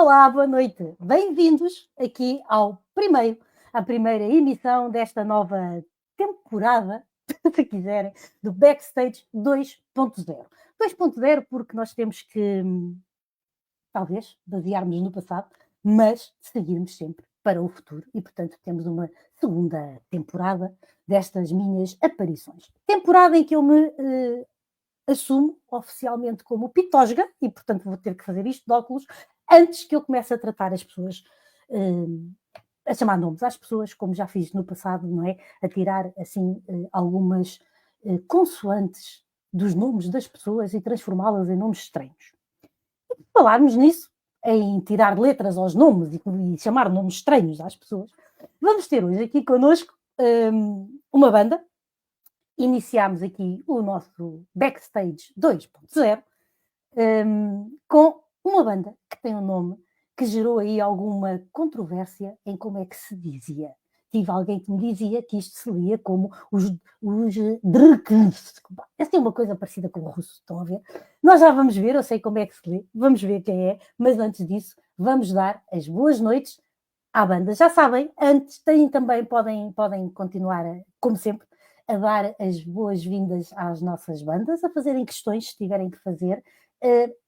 Olá, boa noite. Bem-vindos aqui à primeira emissão desta nova temporada, se quiserem, do Backstage 2.0. 2.0 porque nós temos que, talvez, basearmos no passado, mas seguirmos sempre para o futuro e, portanto, temos uma segunda temporada destas minhas aparições. Temporada em que eu me assumo oficialmente como pitosga e, portanto, vou ter que fazer isto de óculos antes que eu comece a tratar as pessoas, a chamar nomes às pessoas, como já fiz no passado, não é? A tirar, assim, algumas consoantes dos nomes das pessoas e transformá-las em nomes estranhos. E por falarmos nisso, em tirar letras aos nomes e chamar nomes estranhos às pessoas, vamos ter hoje aqui connosco uma banda. Iniciámos aqui o nosso Backstage 2.0 com uma banda que tem um nome que gerou aí alguma controvérsia em como é que se dizia. Tive alguém que me dizia que isto se lia como os Drkns. Essa é uma coisa parecida com o russo, estão a ver? Nós já vamos ver, eu sei como é que se lê, vamos ver quem é, mas antes disso vamos dar as boas noites à banda. Já sabem, antes também podem continuar, como sempre, a dar as boas-vindas às nossas bandas, a fazerem questões, se tiverem que fazer,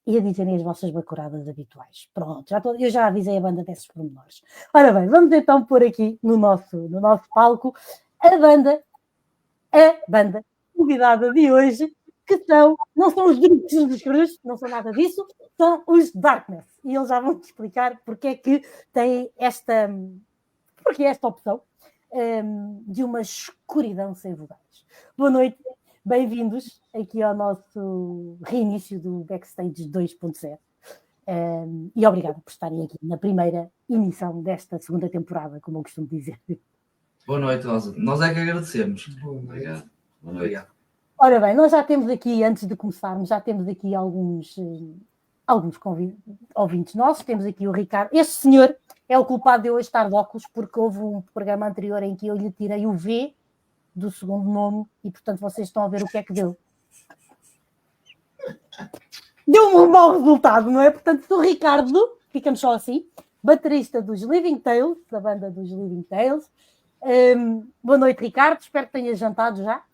e a dizerem as vossas bacuradas habituais. Pronto, eu já avisei a banda desses pormenores. Ora bem, vamos então pôr aqui no nosso palco a banda convidada de hoje, que não são os Drukes dos Cruz, não são nada disso, são os Darkness. E eles já vão te explicar porque é que têm esta opção de uma escuridão sem vogais. Boa noite, bem-vindos aqui ao nosso reinício do Backstage 2.0 e obrigado por estarem aqui na primeira emissão desta segunda temporada, como eu costumo dizer. Boa noite, nós é que agradecemos. Obrigado. Obrigado. Ora bem, nós já temos aqui, antes de começarmos, já temos aqui alguns ouvintes nossos. Temos aqui o Ricardo. Este senhor é o culpado de eu hoje estar de óculos, porque houve um programa anterior em que eu lhe tirei o V do segundo nome e, portanto, vocês estão a ver o que é que deu. Deu-me um mau resultado, não é? Portanto, sou Ricardo, ficamos só assim, baterista dos Living Tales, da banda dos Living Tales. Boa noite, Ricardo, espero que tenhas jantado já.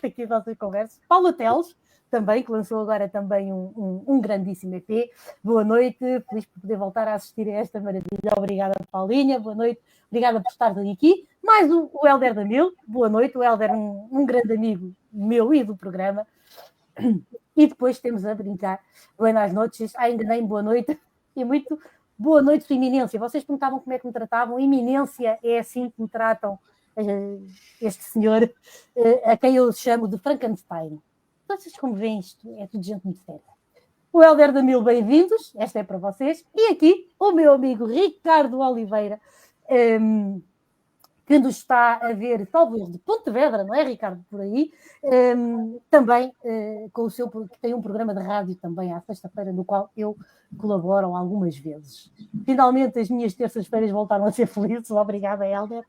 Aqui a nossa conversa. Paulo Teles, também, que lançou agora também um grandíssimo EP. Boa noite, feliz por poder voltar a assistir a esta maravilha. Obrigada, Paulinha, boa noite, obrigada por estar aqui. Mais o Hélder Damil, boa noite, o Hélder, um grande amigo meu e do programa. E depois temos a brincar, buenas noites, enganei-me, boa noite, e muito boa noite, sua eminência. Vocês perguntavam como é que me tratavam, eminência é assim que me tratam este senhor, a quem eu chamo de Frankenstein. Vocês como veem isto, é tudo gente muito séria. O Hélder Damil, bem-vindos, esta é para vocês. E aqui o meu amigo Ricardo Oliveira, que nos está a ver, talvez de Pontevedra, não é, Ricardo, por aí, também que tem um programa de rádio também à sexta-feira, no qual eu colaboro algumas vezes. Finalmente as minhas terças-feiras voltaram a ser felizes, obrigada, Hélder.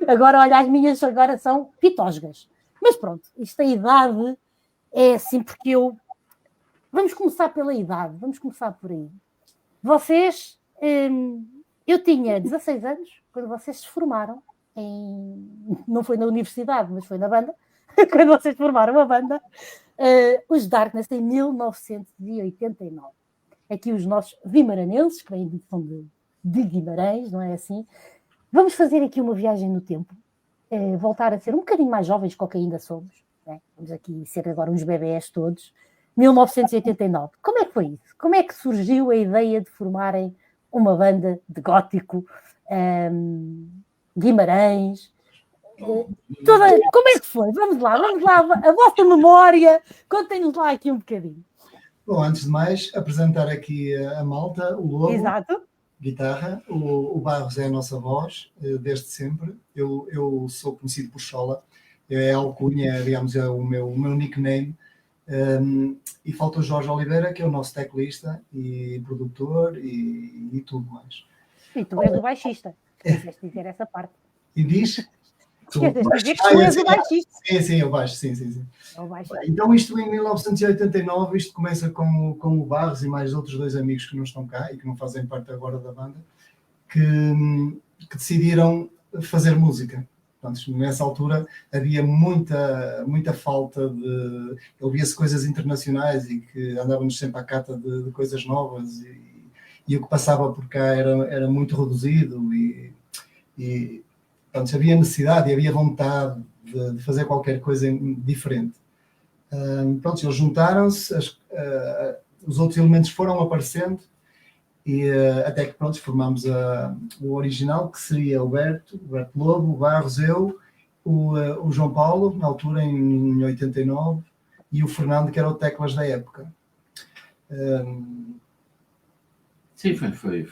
Agora, olha, as minhas agora são pitosgas. Mas pronto, isto a idade é assim, porque vamos começar pela idade, vamos começar por aí. Vocês, eu tinha 16 anos quando vocês se formaram, não foi na universidade, mas foi na banda, quando vocês formaram a banda, os Darkness, em 1989. Aqui os nossos vimaranenses, que são de Guimarães, não é assim? Vamos fazer aqui uma viagem no tempo, voltar a ser um bocadinho mais jovens do que ainda somos, né? Vamos aqui ser agora uns bebés todos. 1989. Como é que foi isso? Como é que surgiu a ideia de formarem uma banda de gótico, Guimarães? Como é que foi? Vamos lá, a vossa memória, contem-nos lá aqui um bocadinho. Bom, antes de mais, apresentar aqui a malta, o Lobo, exato, guitarra, o Barros é a nossa voz, desde sempre. Eu sou conhecido por Chola, é a alcunha, digamos, é o meu nickname. E falta o Jorge Oliveira, que é o nosso teclista e produtor e tudo mais. E tu és o baixista, disseste dizer essa parte. E diz? Esqueces de dizer que tu és o baixista. Sim, eu baixo, sim. É o baixista. Então isto em 1989, isto começa com o Barros e mais outros 2 amigos que não estão cá e que não fazem parte agora da banda, que decidiram fazer música. Portanto, nessa altura havia muita falta de... Ouvia-se coisas internacionais e que andávamos sempre à cata de coisas novas e o que passava por cá era muito reduzido e portanto, havia necessidade e havia vontade de fazer qualquer coisa diferente. Pronto, eles juntaram-se, os outros elementos foram aparecendo e até que pronto, formámos o original, que seria o Berto Lobo, o Barros, eu, o João Paulo, na altura em 89, e o Fernando, que era o teclas da época. Sim, foi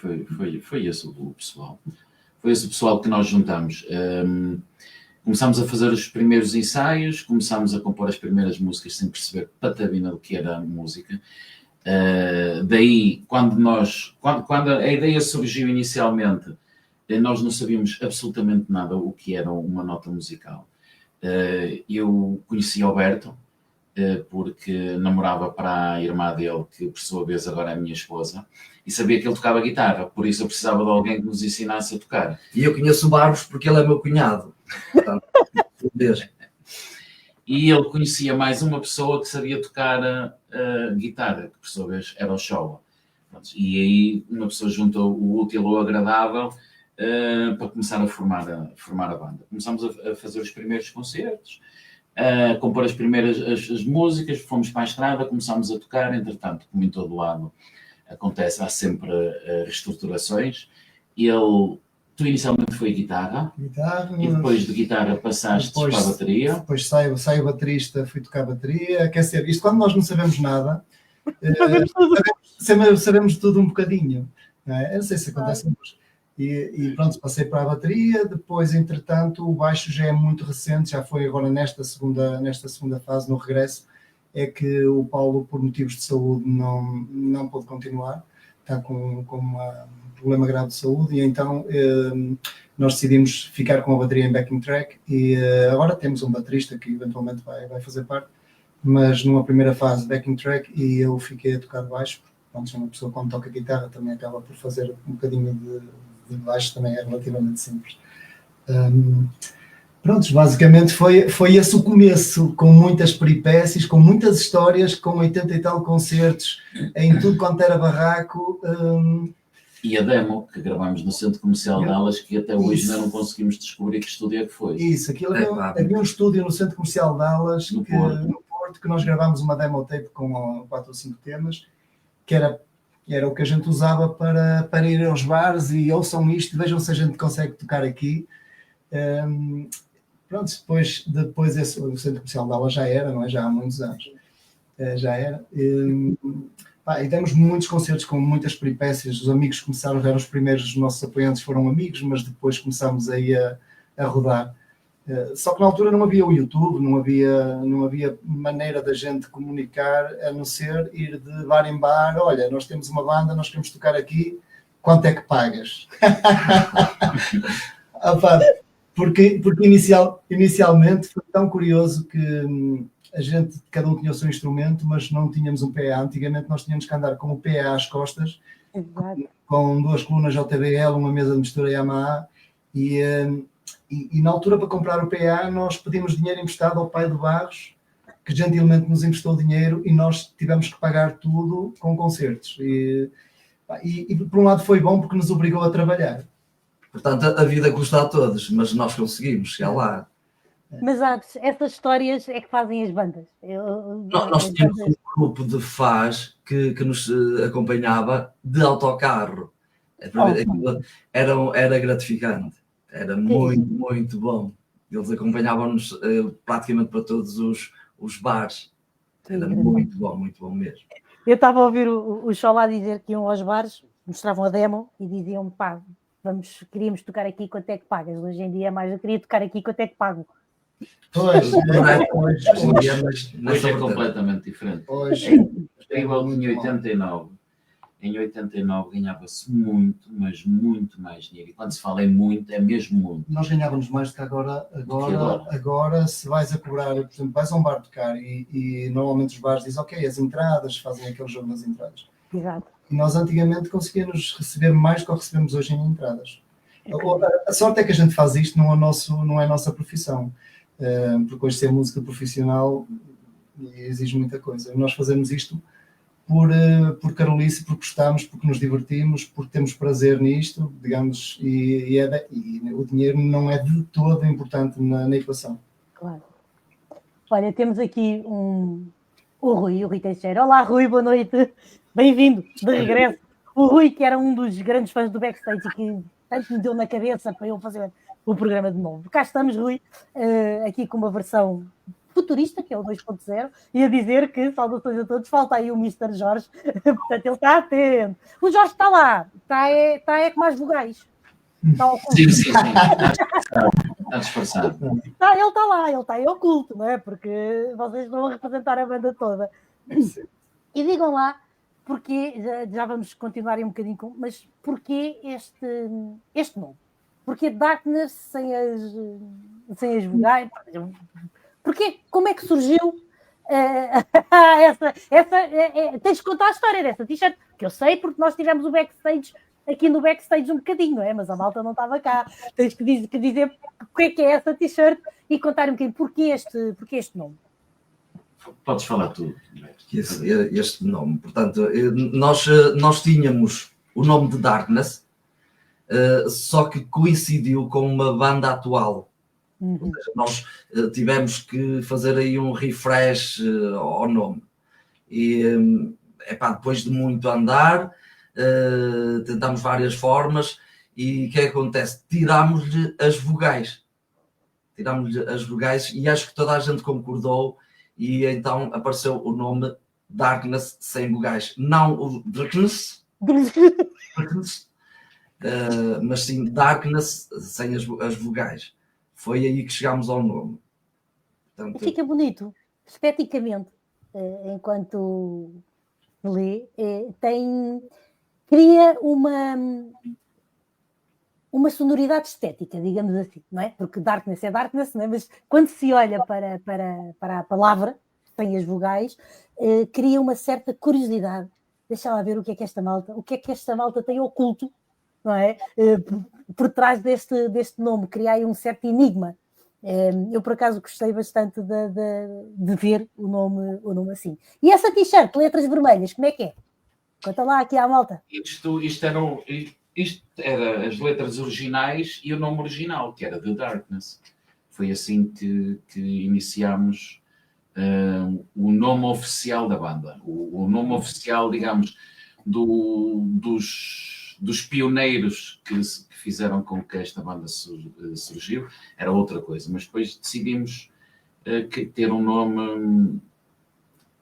esse o pessoal. Foi esse o pessoal que nós juntamos. Começámos a fazer os primeiros ensaios, começámos a compor as primeiras músicas sem perceber patavina do que era a música. Daí, quando a ideia surgiu inicialmente, nós não sabíamos absolutamente nada o que era uma nota musical. Eu conheci o Alberto porque namorava para a irmã dele, que por sua vez agora é a minha esposa, e sabia que ele tocava guitarra, por isso eu precisava de alguém que nos ensinasse a tocar. E eu conheço o Barros porque ele é meu cunhado. E ele conhecia mais uma pessoa que sabia tocar guitarra, que por sua vez era o Showa. E aí uma pessoa juntou o útil ao agradável para começar a formar a banda. Começámos a fazer os primeiros concertos, a compor as primeiras as músicas, fomos para a estrada, começámos a tocar. Entretanto, como em todo lado acontece, há sempre reestruturações. Tu inicialmente foi guitarra, e depois de guitarra passaste para a bateria. Depois sai o baterista, fui tocar a bateria. Quer dizer, isto quando nós não sabemos nada, sabemos tudo um bocadinho. Não é? Eu não sei se acontece hoje. E pronto, passei para a bateria. Depois, entretanto, o baixo já é muito recente, já foi agora nesta segunda fase, no regresso, é que o Paulo, por motivos de saúde, não pôde continuar. Está com um problema grave de saúde, e então nós decidimos ficar com a bateria em backing track, e agora temos um baterista que eventualmente vai fazer parte, mas numa primeira fase backing track, e eu fiquei a tocar baixo. Pronto, uma pessoa quando toca guitarra também acaba por fazer um bocadinho de baixo, também é relativamente simples. Pronto, basicamente foi esse o começo, com muitas peripécias, com muitas histórias, com 80 e tal concertos, em tudo quanto era barraco. E a demo que gravámos no Centro Comercial de Alas, que até hoje ainda não conseguimos descobrir que estúdio é que foi. Isso, havia um estúdio no Centro Comercial de Alas, no Porto, que nós gravámos uma demo tape com 4 ou 5 temas, que era o que a gente usava para ir aos bares e ouçam isto, vejam se a gente consegue tocar aqui. Pronto, depois o Centro Comercial de Alas já era, não é? Já há muitos anos. Já era. E demos muitos concertos com muitas peripécias. Os amigos começaram, eram os primeiros, os nossos apoiantes foram amigos, mas depois começámos aí a rodar. Só que na altura não havia o YouTube, não havia maneira da gente comunicar, a não ser ir de bar em bar. Olha, nós temos uma banda, nós queremos tocar aqui, quanto é que pagas? Porque inicialmente foi tão curioso que a gente, cada um tinha o seu instrumento, mas não tínhamos um PA. Antigamente nós tínhamos que andar com o PA às costas, com 2 colunas JBL, uma mesa de mistura Yamaha, e na altura, para comprar o PA, nós pedimos dinheiro emprestado ao pai do Barros, que gentilmente nos emprestou dinheiro, e nós tivemos que pagar tudo com concertos. E por um lado foi bom, porque nos obrigou a trabalhar. Portanto, a vida custa a todos, mas nós conseguimos chegar lá. Mas essas histórias é que fazem as bandas. Nós tínhamos um grupo de fãs que nos acompanhava de autocarro. Era gratificante. Era muito bom. Eles acompanhavam-nos praticamente para todos os bares. Era muito bom mesmo. Eu estava a ouvir o Xolá dizer que iam aos bares, mostravam a demo e diziam, pá, queríamos tocar aqui, quanto é que pagas? Hoje em dia é mais, eu queria tocar aqui, quanto é que pago? Hoje é completamente diferente. Hoje, eu tinha 89. em 89 ganhava-se muito, mas muito mais dinheiro. E quando se fala em muito, é mesmo muito. Nós ganhávamos mais do que agora, se vais a cobrar, por exemplo, vais a um bar tocar e normalmente os bares dizem, ok, as entradas, fazem aquele jogo das entradas. Exato. E nós antigamente conseguíamos receber mais do que recebemos hoje em entradas. A sorte é que a gente faz isto, não é a nossa profissão. Porque hoje ser música profissional exige muita coisa. Nós fazemos isto por carolice, porque gostamos, porque nos divertimos, porque temos prazer nisto, digamos, e o dinheiro não é de todo importante na equação. Claro. Olha, temos aqui o Rui Teixeira. Olá, Rui, boa noite. Bem-vindo, de regresso. O Rui, que era um dos grandes fãs do Backstage e que tanto me deu na cabeça para eu fazer o programa de novo. Cá estamos, Rui, aqui com uma versão futurista, que é o 2.0, e a dizer que, saudações a todos, falta aí o Mr. Jorge, portanto ele está atento. O Jorge está lá, está com mais vogais. Sim. Está disfarçado. Ele está lá, ele está aí oculto, não é? Porque vocês vão representar a banda toda. E digam lá, porque já vamos continuar um bocadinho com, mas porquê este nome? Porquê Darkness sem as vogais? Porquê? Como é que surgiu tens que contar a história dessa t-shirt, que eu sei porque nós tivemos o backstage aqui no backstage um bocadinho, não é? Mas a malta não estava cá. Tens que dizer o que é essa t-shirt e contar um bocadinho porquê este nome. Podes falar tu. Este nome, portanto, nós tínhamos o nome de Darkness, só que coincidiu com uma banda atual. Ou seja, nós tivemos que fazer aí um refresh ao nome. E depois de muito andar, tentámos várias formas e o que é que acontece? Tirámos-lhe as vogais. E acho que toda a gente concordou. E então apareceu o nome Darkness sem vogais. Não o Darkness, mas sim Darkness sem as vogais. Foi aí que chegámos ao nome. Portanto, fica bonito, esteticamente, enquanto lê, cria uma sonoridade estética, digamos assim, não é? Porque Darkness é Darkness, não é? Mas quando se olha para a palavra, sem as vogais, cria uma certa curiosidade. Deixa lá ver o que é que esta malta tem oculto, não é? Por trás deste nome, cria aí um certo enigma. Eu, por acaso, gostei bastante de ver o nome assim. E essa t-shirt, letras vermelhas, como é que é? Conta lá aqui à malta. Isto era as letras originais e o nome original, que era The Darkness. Foi assim que iniciámos o nome oficial da banda. O nome oficial, digamos, dos pioneiros que fizeram com que esta banda surgiu, era outra coisa. Mas depois decidimos ter um nome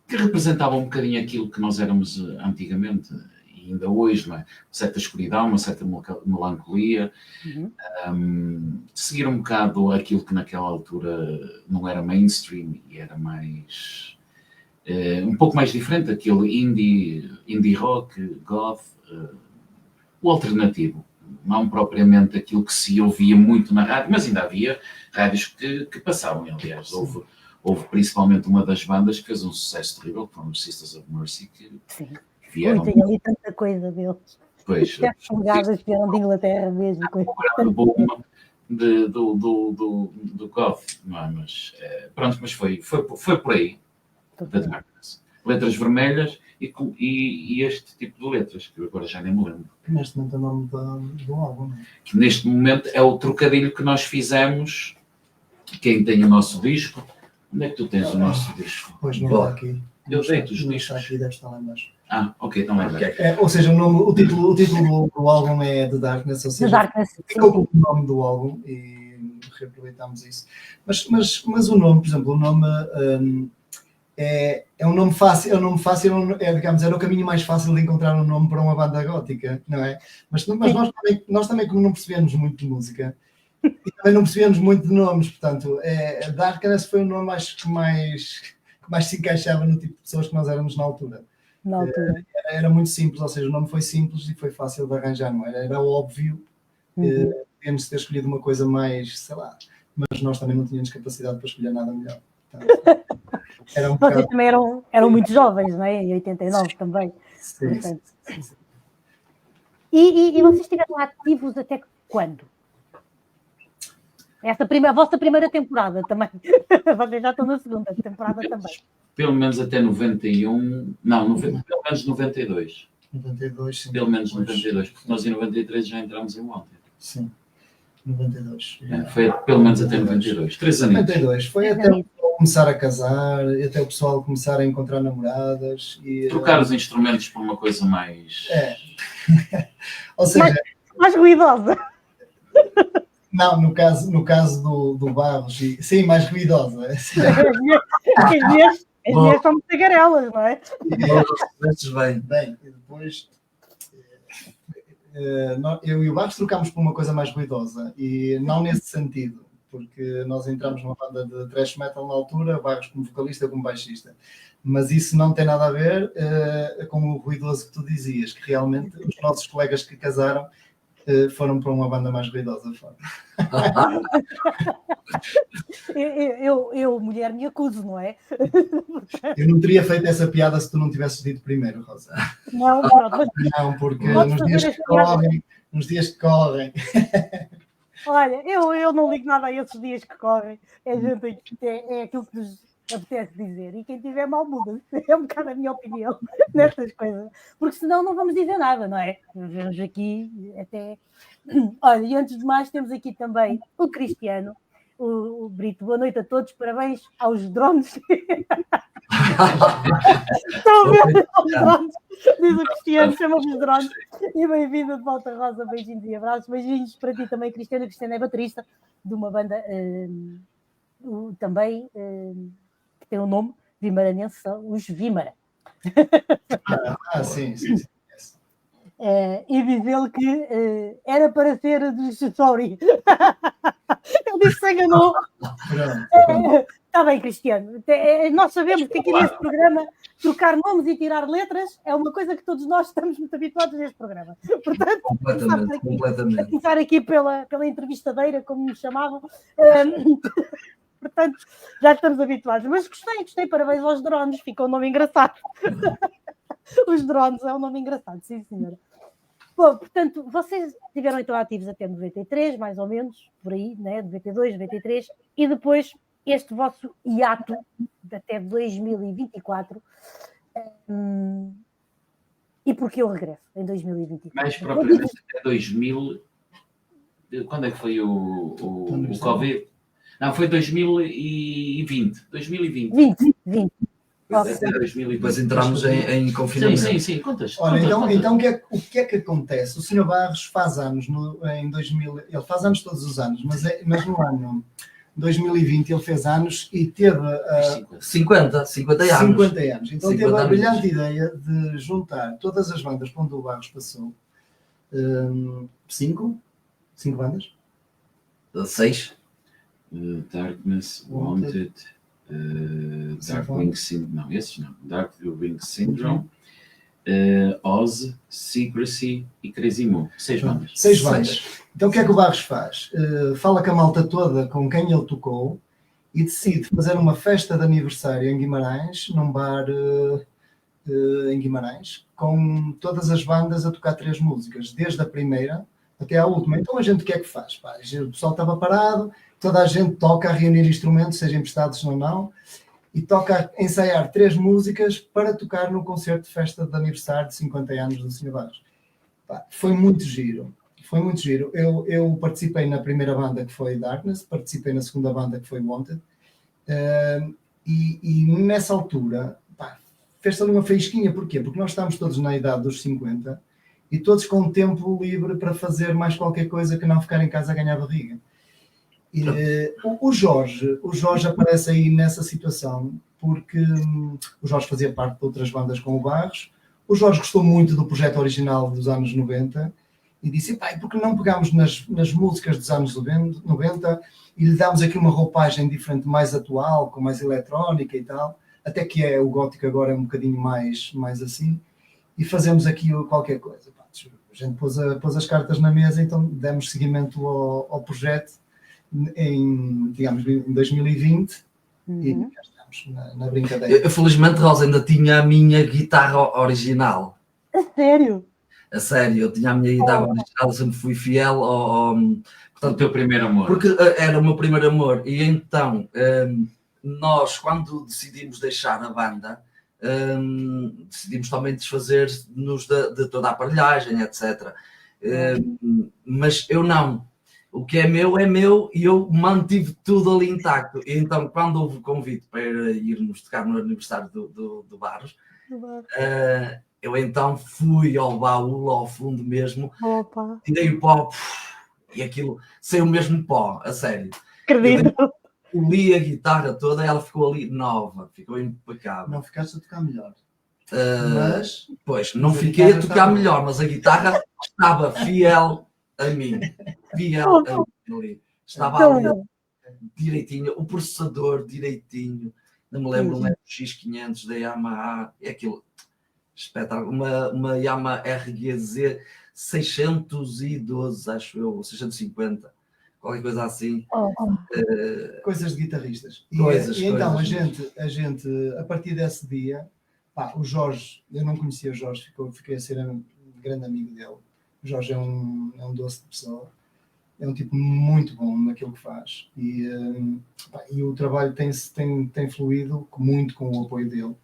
que representava um bocadinho aquilo que nós éramos antigamente. Ainda hoje, não é? Uma certa escuridão, uma certa melancolia, seguir um bocado aquilo que naquela altura não era mainstream e era mais um pouco mais diferente, aquele indie rock, goth, o alternativo, não propriamente aquilo que se ouvia muito na rádio, mas ainda havia rádios que passavam, aliás, houve principalmente uma das bandas que fez um sucesso terrível, que foram os Sisters of Mercy, que vieram... Tem ali tanta coisa deles. Pois. As vieram de Inglaterra mesmo. O boom do goth, não é? Mas pronto, mas foi por aí. Da Darkness. Letras vermelhas e este tipo de letras, que eu agora já nem me lembro. Que neste momento é o nome do álbum. Que neste momento é o trocadilho que nós fizemos. Quem tem o nosso disco? Onde é que tu tens o nosso disco? Pois não está aqui. Eu deito os discos. Está aqui, deve estar lá embaixo. Ok, então é bem. Ou seja, o título do álbum é The Darkness, ou seja, ficou com o nome do álbum e reaproveitámos isso. Mas o nome, por exemplo, o nome é um nome fácil, digamos, era o caminho mais fácil de encontrar um nome para uma banda gótica, não é? Mas nós também, como não percebemos muito de música, e também não percebemos muito de nomes, portanto, Darkness foi o nome que mais se encaixava no tipo de pessoas que nós éramos na altura. na altura. Era muito simples, ou seja, o nome foi simples e foi fácil de arranjar, não era? Era óbvio, podíamos ter escolhido uma coisa mais, sei lá, mas nós também não tínhamos capacidade para escolher nada melhor. Portanto, era um Vocês bocado... também eram muito jovens, não é? Em 89 também. Sim, Portanto. sim. E vocês estiveram ativos até quando? A vossa primeira temporada também. Vocês já estão na segunda temporada também. Pelo menos até 91, pelo menos 92. 92, sim. Pelo menos 92, porque nós em 93 já entramos em Wanted. Sim, 92. Foi pelo menos até 92, 3 anos. 92, foi até o pessoal começar a casar, até o pessoal começar a encontrar namoradas. E, trocar os instrumentos por uma coisa mais... Ou seja... Mais ruidosa. Não, no caso do Barros, sim, mais ruidosa. As minhas são tagarelas, não é? Bem, e depois eu e o Barros trocámos por uma coisa mais ruidosa, e não nesse sentido, porque nós entramos numa banda de thrash metal na altura, Barros como vocalista, como baixista. Mas isso não tem nada a ver com o ruidoso que tu dizias, que realmente os nossos colegas que casaram foram para uma banda mais ruidosa. Eu, mulher, me acuso, não é? Eu não teria feito essa piada se tu não tivesses dito primeiro, Rosa. Não, pronto. Não, porque nos dias que correm... Olha, eu não ligo nada a esses dias que correm. É aquilo que nos apetece dizer. E quem tiver mal muda. É um bocado a minha opinião nestas coisas. Porque senão não vamos dizer nada, não é? Vemos aqui até... Olha, e antes de mais temos aqui também o Cristiano, o Brito. Boa noite a todos. Parabéns aos drones. Estão a ver os drones? Diz o Cristiano, chama-os drones. E bem-vindo de volta, Rosa. Beijinhos e abraços. Beijinhos para ti também, Cristiano. O Cristiano é baterista de uma banda também que tem o nome vimaranense, são os Vimara. Sim. E diz-lhe que era para ser do Sorry. Ele disse que se enganou. Está bem, Cristiano. Nós sabemos que aqui neste programa trocar nomes e tirar letras é uma coisa que todos nós estamos muito habituados neste programa. Portanto, completamente. A começar aqui pela entrevistadeira, como me chamavam. Portanto, já estamos habituados. Mas gostei. Parabéns aos drones. Ficou um nome engraçado. Os drones é um nome engraçado, sim, senhora. Bom, portanto, vocês estiveram então ativos até 93, mais ou menos, por aí, né? 92, 93, e depois este vosso hiato até 2024. E porquê o regresso em 2024? Mais propriamente até 2000. Quando é que foi o Covid? Não, foi 2020. 2020. 20. Depois entramos em confinamento. Sim, contas. Olha, então o que é que acontece? O Sr. Barros faz anos em 2000, ele faz anos todos os anos, mas no ano 2020 ele fez anos e teve 50 anos. 50 anos. Então 50 teve a anos. brilhante ideia de juntar todas as bandas por onde o Barros passou. 5 bandas? 6. Darkness, Wanted, Darkwing Syndrome, não, esses não, Darkwing Syndrome, Oz, Secrecy e Crazy Moon. 6 bandas. 6 bandas. Então o que é que o Barros faz? Fala com a malta toda com quem ele tocou e decide fazer uma festa de aniversário em Guimarães, num bar em Guimarães, com todas as bandas a tocar 3 músicas, desde a primeira até à última. Então a gente o que é que faz? Pá, o pessoal estava parado, toda a gente toca a reunir instrumentos, sejam emprestados ou não, e toca a ensaiar 3 músicas para tocar no concerto de festa de aniversário de 50 anos do Sr. Barros. Foi muito giro. Eu participei na primeira banda, que foi Darkness, participei na segunda banda, que foi Wanted, e nessa altura fez-se ali uma faísquinha. Porquê? Porque nós estamos todos na idade dos 50 e todos com tempo livre para fazer mais qualquer coisa que não ficar em casa a ganhar barriga. O Jorge aparece aí nessa situação porque o Jorge fazia parte de outras bandas com o Barros. O Jorge gostou muito do projeto original dos anos 90 e disse, pai, por que não pegamos nas músicas dos anos 90 e lhe damos aqui uma roupagem diferente, mais atual, com mais eletrónica e tal, até que é o gótico agora é um bocadinho mais assim, e fazemos aqui qualquer coisa. Pá, a gente pôs as cartas na mesa, então demos seguimento ao projeto em 2020 e cá estamos na brincadeira. Eu, felizmente, Rosa, ainda tinha a minha guitarra original. A sério? A sério, eu tinha a minha guitarra original, sempre fui fiel Portanto, o teu primeiro amor. Porque era o meu primeiro amor. E então, nós, quando decidimos deixar a banda, decidimos também desfazer-nos de toda a aparelhagem, etc. Mas eu não. O que é meu e eu mantive tudo ali intacto. E então, quando houve o convite para irmos tocar no aniversário do Barros, eu então fui ao baú, ao fundo mesmo, tirei o pó e aquilo saiu mesmo pó, a sério. Acredito. Eu li a guitarra toda, ela ficou ali nova, ficou impecável. Não ficaste a tocar melhor. Pois, não fiquei a tocar melhor, mas a guitarra estava fiel a mim. Fiel a mim ali. Estava ali direitinho, o processador direitinho. Não me lembro, um X500 da Yamaha, é aquilo. Espetáculo. Uma Yamaha RGZ 612, acho eu, 650, qualquer coisa assim. Coisas de guitarristas. Coisas, então, a gente, a partir desse dia, o Jorge, eu não conhecia o Jorge, fiquei a ser um grande amigo dele. O Jorge é um doce de pessoa, é um tipo muito bom naquilo que faz. E o trabalho tem fluído muito com o apoio dele.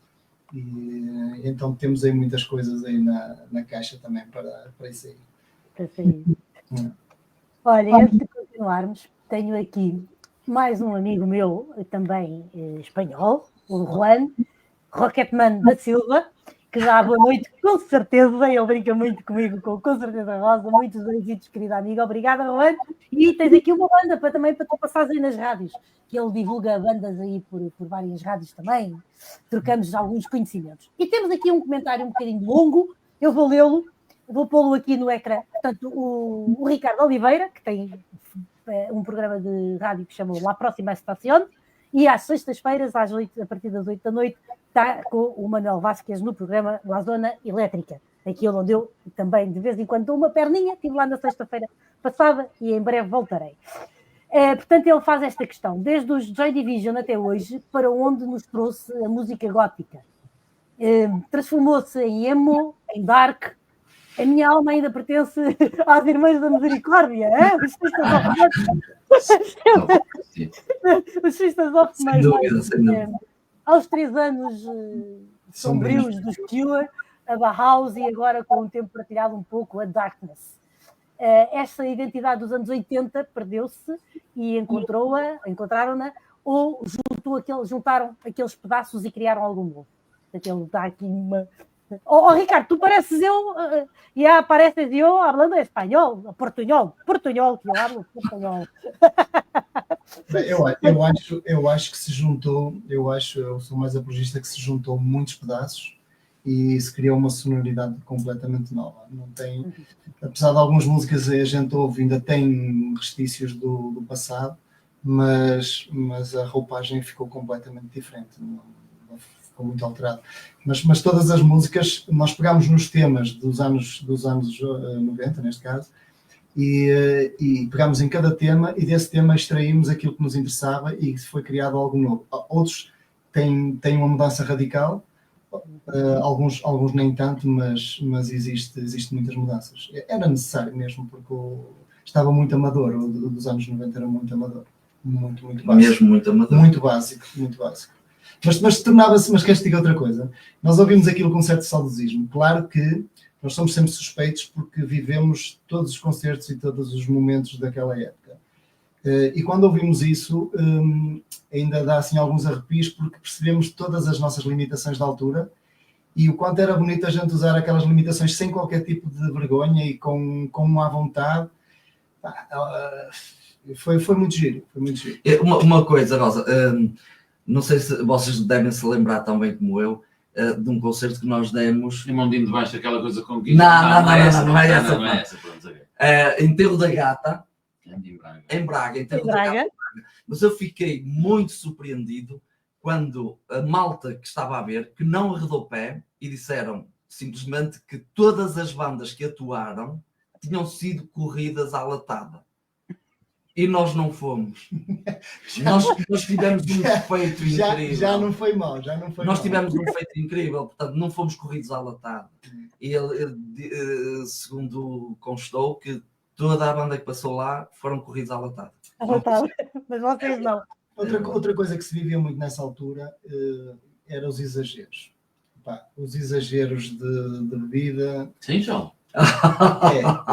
E então temos aí muitas coisas aí na caixa também para isso aí. Para sair. Olha, antes de continuarmos, tenho aqui mais um amigo meu, também espanhol, o Juan Roquetman da Silva, que já há boa noite, com certeza, ele brinca muito comigo, com certeza, Rosa, muitos beijos, querida amiga, obrigada, Juan. E tens aqui uma banda para tu passares aí nas rádios, que ele divulga bandas aí por várias rádios também, trocamos alguns conhecimentos. E temos aqui um comentário um bocadinho longo, eu vou lê-lo, vou pô-lo aqui no ecrã. Portanto, o Ricardo Oliveira, que tem um programa de rádio que chama La Próxima Estación, e às sextas-feiras, a partir das 8 da noite, está com o Manuel Vasquez no programa La Zona Elétrica, aquilo onde eu também, de vez em quando, dou uma perninha, estive lá na sexta-feira passada e em breve voltarei. Portanto, ele faz esta questão, desde os Joy Division até hoje, para onde nos trouxe a música gótica. Transformou-se em emo, em dark. A minha alma ainda pertence às Irmãs da Misericórdia, os Sisters of mais aos 3 anos sombrios dos Cure, a Bauhaus e agora com um tempo partilhado um pouco a Darkness. Esta identidade dos anos 80 perdeu-se e encontraram-na ou juntaram aqueles pedaços e criaram algo novo. Ele dá aqui uma... Ricardo, tu pareces eu, pareces eu falando espanhol, portunhol, que eu hablo portunhol. Eu acho que se juntou, eu sou mais apologista que se juntou muitos pedaços e se criou uma sonoridade completamente nova. Não tem, apesar de algumas músicas a gente ouve, ainda tem restícios do passado, mas a roupagem ficou completamente diferente. Ficou muito alterado. Mas todas as músicas, nós pegámos nos temas dos anos 90, neste caso, e pegámos em cada tema e desse tema extraímos aquilo que nos interessava e foi criado algo novo. Outros têm uma mudança radical, alguns nem tanto, mas existe muitas mudanças. Era necessário mesmo, porque estava muito amador, o dos anos 90 era muito amador. Muito básico. Mesmo muito amador. Muito básico. Mas tornava-se, mas queres dizer outra coisa? Nós ouvimos aquilo com um certo saudosismo. Claro que nós somos sempre suspeitos porque vivemos todos os concertos e todos os momentos daquela época. E quando ouvimos isso, ainda dá assim alguns arrepios porque percebemos todas as nossas limitações de altura e o quanto era bonito a gente usar aquelas limitações sem qualquer tipo de vergonha e com uma vontade. Foi muito giro. Uma coisa, Rosa, não sei se vocês devem se lembrar tão bem como eu, de um concerto que nós demos. E mãozinho de baixo, aquela coisa com que... Não é essa. Enterro da Gata, em Braga. Braga. Mas eu fiquei muito surpreendido quando a malta que estava a ver, que não arredou pé e disseram simplesmente que todas as bandas que atuaram tinham sido corridas à latada. E nós não fomos. Nós tivemos um feito incrível. Já não foi mal, Nós tivemos um feito incrível, portanto, não fomos corridos à latada. E ele, segundo constou, que toda a banda que passou lá foram corridos à latada. Mas vocês não. Outra coisa que se vivia muito nessa altura eram os exageros. Os exageros de bebida. Sim, João.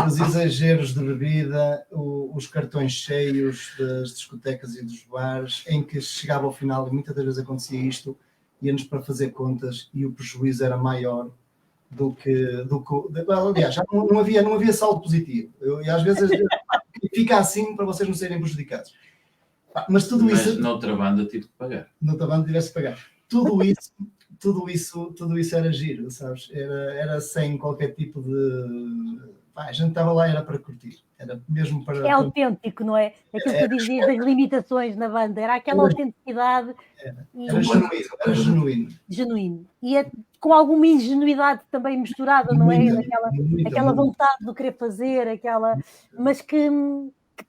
Os exageros de bebida, os cartões cheios das discotecas e dos bares, em que chegava ao final, e muitas das vezes acontecia isto, íamos para fazer contas e o prejuízo era maior do que aliás, já não havia saldo positivo. E às vezes fica assim para vocês não serem prejudicados. Mas tudo isso... noutra banda tive que pagar. Noutra banda tivesse que pagar. Tudo isso era giro, sabes? Era sem qualquer tipo de... a gente estava lá, era para curtir. Era mesmo para... É autêntico, não é? Aquilo que tu dizias das limitações na banda. Era aquela autenticidade. Era genuíno. E com alguma ingenuidade também misturada, não é? Aquela vontade de querer fazer, mas que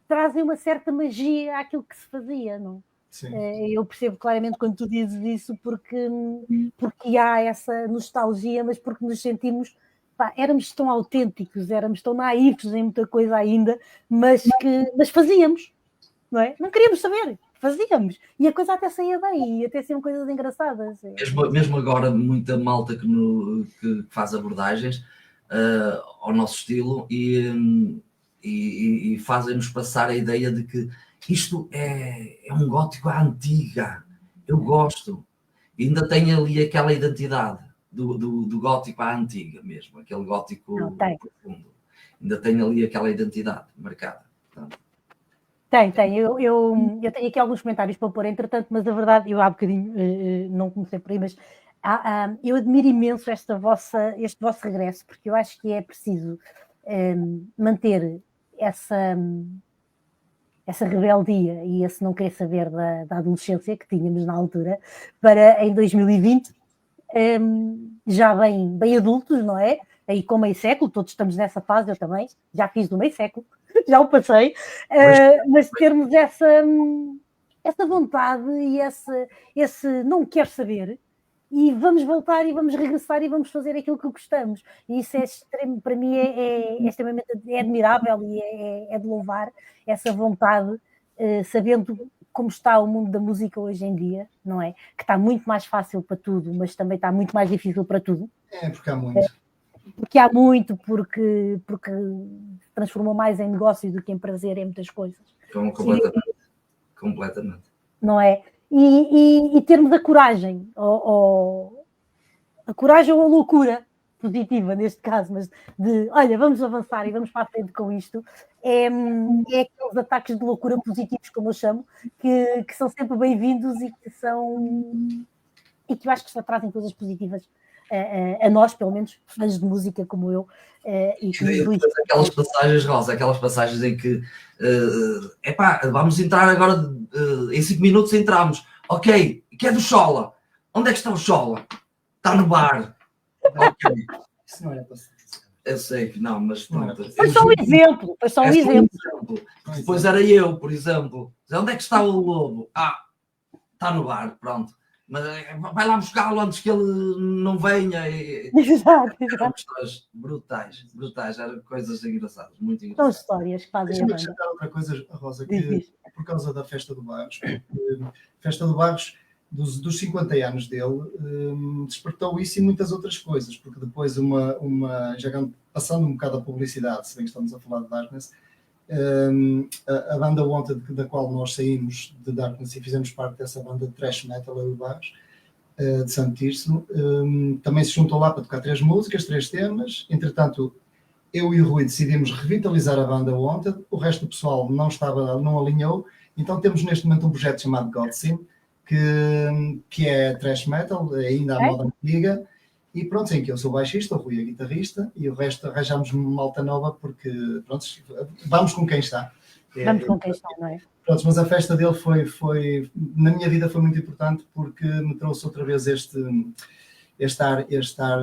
trazem uma certa magia àquilo que se fazia, não? Sim. Eu percebo claramente quando tu dizes isso, porque há essa nostalgia, mas porque nos sentimos, éramos tão autênticos, éramos tão naivos em muita coisa ainda, mas fazíamos, não é? Não queríamos saber, fazíamos, e a coisa até saía bem, e até saíam coisas engraçadas. Mesmo agora, muita malta que faz abordagens ao nosso estilo e fazem-nos passar a ideia de que isto é um gótico à antiga, eu gosto. E ainda tem ali aquela identidade do gótico à antiga mesmo, aquele gótico profundo. Ainda tem ali aquela identidade marcada. Portanto. Tem. Eu tenho aqui alguns comentários para pôr, entretanto, mas a verdade, eu há bocadinho não comecei por aí, mas eu admiro imenso este vosso regresso, porque eu acho que é preciso manter essa rebeldia e esse não querer saber da adolescência que tínhamos na altura, para em 2020, já bem adultos, não é? Aí com meio século, todos estamos nessa fase, eu também, já fiz do meio século, já o passei, mas termos essa vontade e esse não quero saber, e vamos voltar e vamos regressar e vamos fazer aquilo que gostamos. E isso é extremo, para mim é extremamente admirável e é de louvar essa vontade, sabendo como está o mundo da música hoje em dia, não é? Que está muito mais fácil para tudo, mas também está muito mais difícil para tudo. Porque há muito. Porque se transformou mais em negócio do que em prazer em muitas coisas. Completamente. Não é? E termos a coragem, a coragem ou a loucura positiva, neste caso, mas olha, vamos avançar e vamos para a frente com isto, é aqueles ataques de loucura positivos, como eu chamo, que são sempre bem-vindos e que eu acho que só trazem coisas positivas a nós, pelo menos, fãs de música como eu. Aquelas passagens, Rosa, aquelas passagens em que vamos entrar agora, em 5 minutos entramos, ok, que é do Chola, onde é que está o Chola? Está no bar. Ok. Isso não era para ser. Eu sei que não, mas pronto. Foi só um exemplo. Depois era eu, por exemplo. Onde é que está o Lobo? Está no bar, pronto. Mas vai lá buscá-lo antes que ele não venha. Exato. Eram histórias brutais, eram coisas engraçadas, muito engraçadas. São histórias que fazem. Deixa-me acrescentar outra coisa, Rosa, que por causa da Festa do Barros, Festa do Barros, dos 50 anos dele, despertou isso e muitas outras coisas, porque depois já passando um bocado a publicidade, se bem que estamos a falar de Darkness, a banda Wanted, da qual nós saímos de Darkness e fizemos parte dessa banda de thrash metal do Barros, de Santo Tirso, também se juntou lá para tocar 3 músicas, 3 temas. Entretanto, eu e o Rui decidimos revitalizar a banda Wanted, o resto do pessoal não alinhou, então temos neste momento um projeto chamado Godsim, que é thrash metal, ainda à moda antiga, e pronto, em que eu sou baixista, o Rui é guitarrista, e o resto arranjamos malta nova, porque pronto, vamos com quem está. Vamos com quem está, não é? Pronto, mas a festa dele na minha vida foi muito importante porque me trouxe outra vez este ar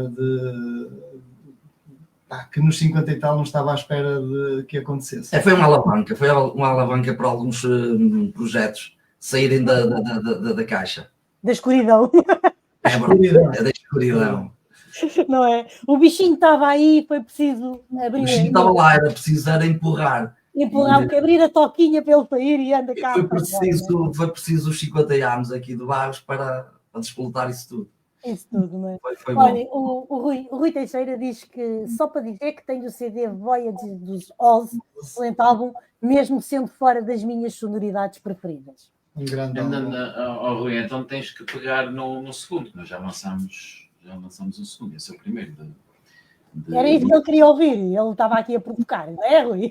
de que nos 50 e tal não estava à espera de que acontecesse. Foi uma alavanca para alguns projetos saírem da caixa. Da escuridão. Da escuridão. Não é? O bichinho estava aí, foi preciso abrir. O bichinho estava lá, era preciso empurrar. Abrir a toquinha para ele sair e anda cá. Foi preciso os 50 anos aqui do Barros para despolutar isso tudo. Isso tudo, não é? Foi Olha, bom. o Rui Teixeira diz que só para dizer que tem o CD Voyage dos Oz, excelente álbum, mesmo sendo fora das minhas sonoridades preferidas. Um grande álbum. Rui, então tens que pegar no segundo, nós já lançámos o segundo, esse é o primeiro. Era isso que ele queria ouvir, ele estava aqui a provocar, não é, Rui?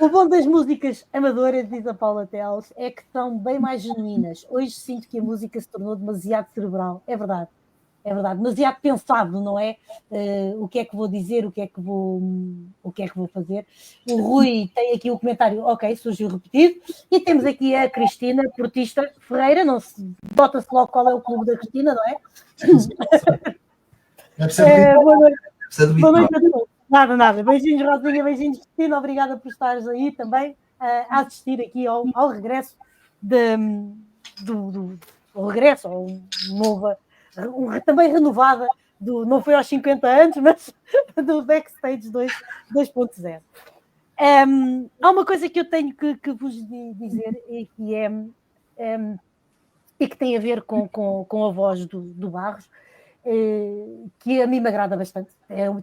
O bom das músicas amadoras, diz a Paula Teles, é que são bem mais genuínas. Hoje sinto que a música se tornou demasiado cerebral. É verdade, demasiado pensado, não é? O que é que vou dizer, o que é que vou fazer. O Rui tem aqui o comentário, ok, surgiu repetido, e temos aqui a Cristina Portista Ferreira, não se bota-se logo qual é o clube da Cristina, não é? Boa noite a todos. Nada. Beijinhos, Rosinha, beijinhos, Cristina. Obrigada por estares aí também a assistir aqui ao regresso ao regresso, ao nova, também renovada, não foi aos 50 anos, mas do Backstage 2.0. Há uma coisa que eu tenho que vos dizer e que tem a ver com a voz do Barros, que a mim me agrada bastante.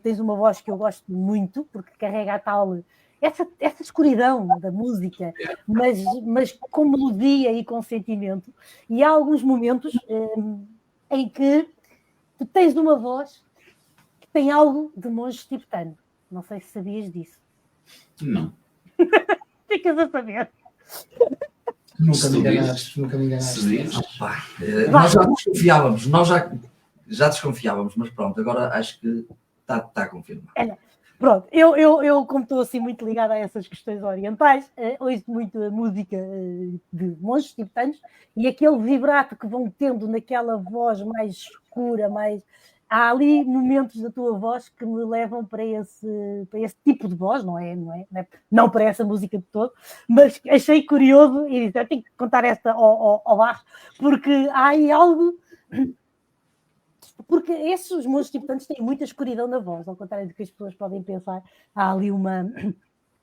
Tens uma voz que eu gosto muito, porque carrega a tal essa escuridão da música, mas com melodia e com sentimento. E há alguns momentos em que tu tens uma voz que tem algo de monge tibetano. Não sei se sabias disso. Não. Ficas a saber. Nunca me enganaste. Nós já desconfiávamos, já desconfiávamos, mas pronto, agora acho que está confirmado. Pronto, eu como estou assim muito ligada a essas questões orientais, ouço muito a música de monges tibetanos e aquele vibrato que vão tendo naquela voz mais escura, há ali momentos da tua voz que me levam para esse tipo de voz, não para essa música de todo, mas achei curioso e disse, eu tenho que contar esta ao Barros, porque há aí algo... Porque os monges tibetanos têm muita escuridão na voz, ao contrário do que as pessoas podem pensar. Há ali uma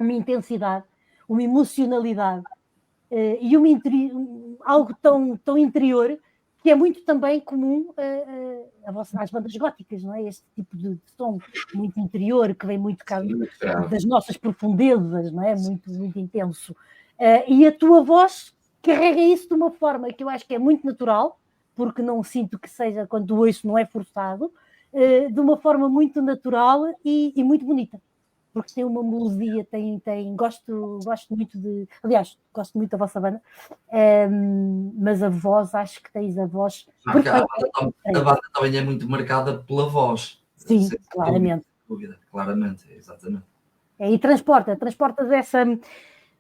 intensidade, uma emocionalidade e algo tão interior que é muito também comum às bandas góticas, não é? Este tipo de som muito interior, que vem muito das nossas profundezas, não é? Muito, muito intenso. E a tua voz carrega isso de uma forma que eu acho que é muito natural, porque não sinto que seja, quando ouço, não é forçado, de uma forma muito natural e muito bonita. Porque tem uma melodia, gosto muito aliás, gosto muito da vossa banda, mas a voz, acho que tens a voz... A banda também é muito marcada pela voz. Sim, claramente. Claramente, exatamente. E transportas essa...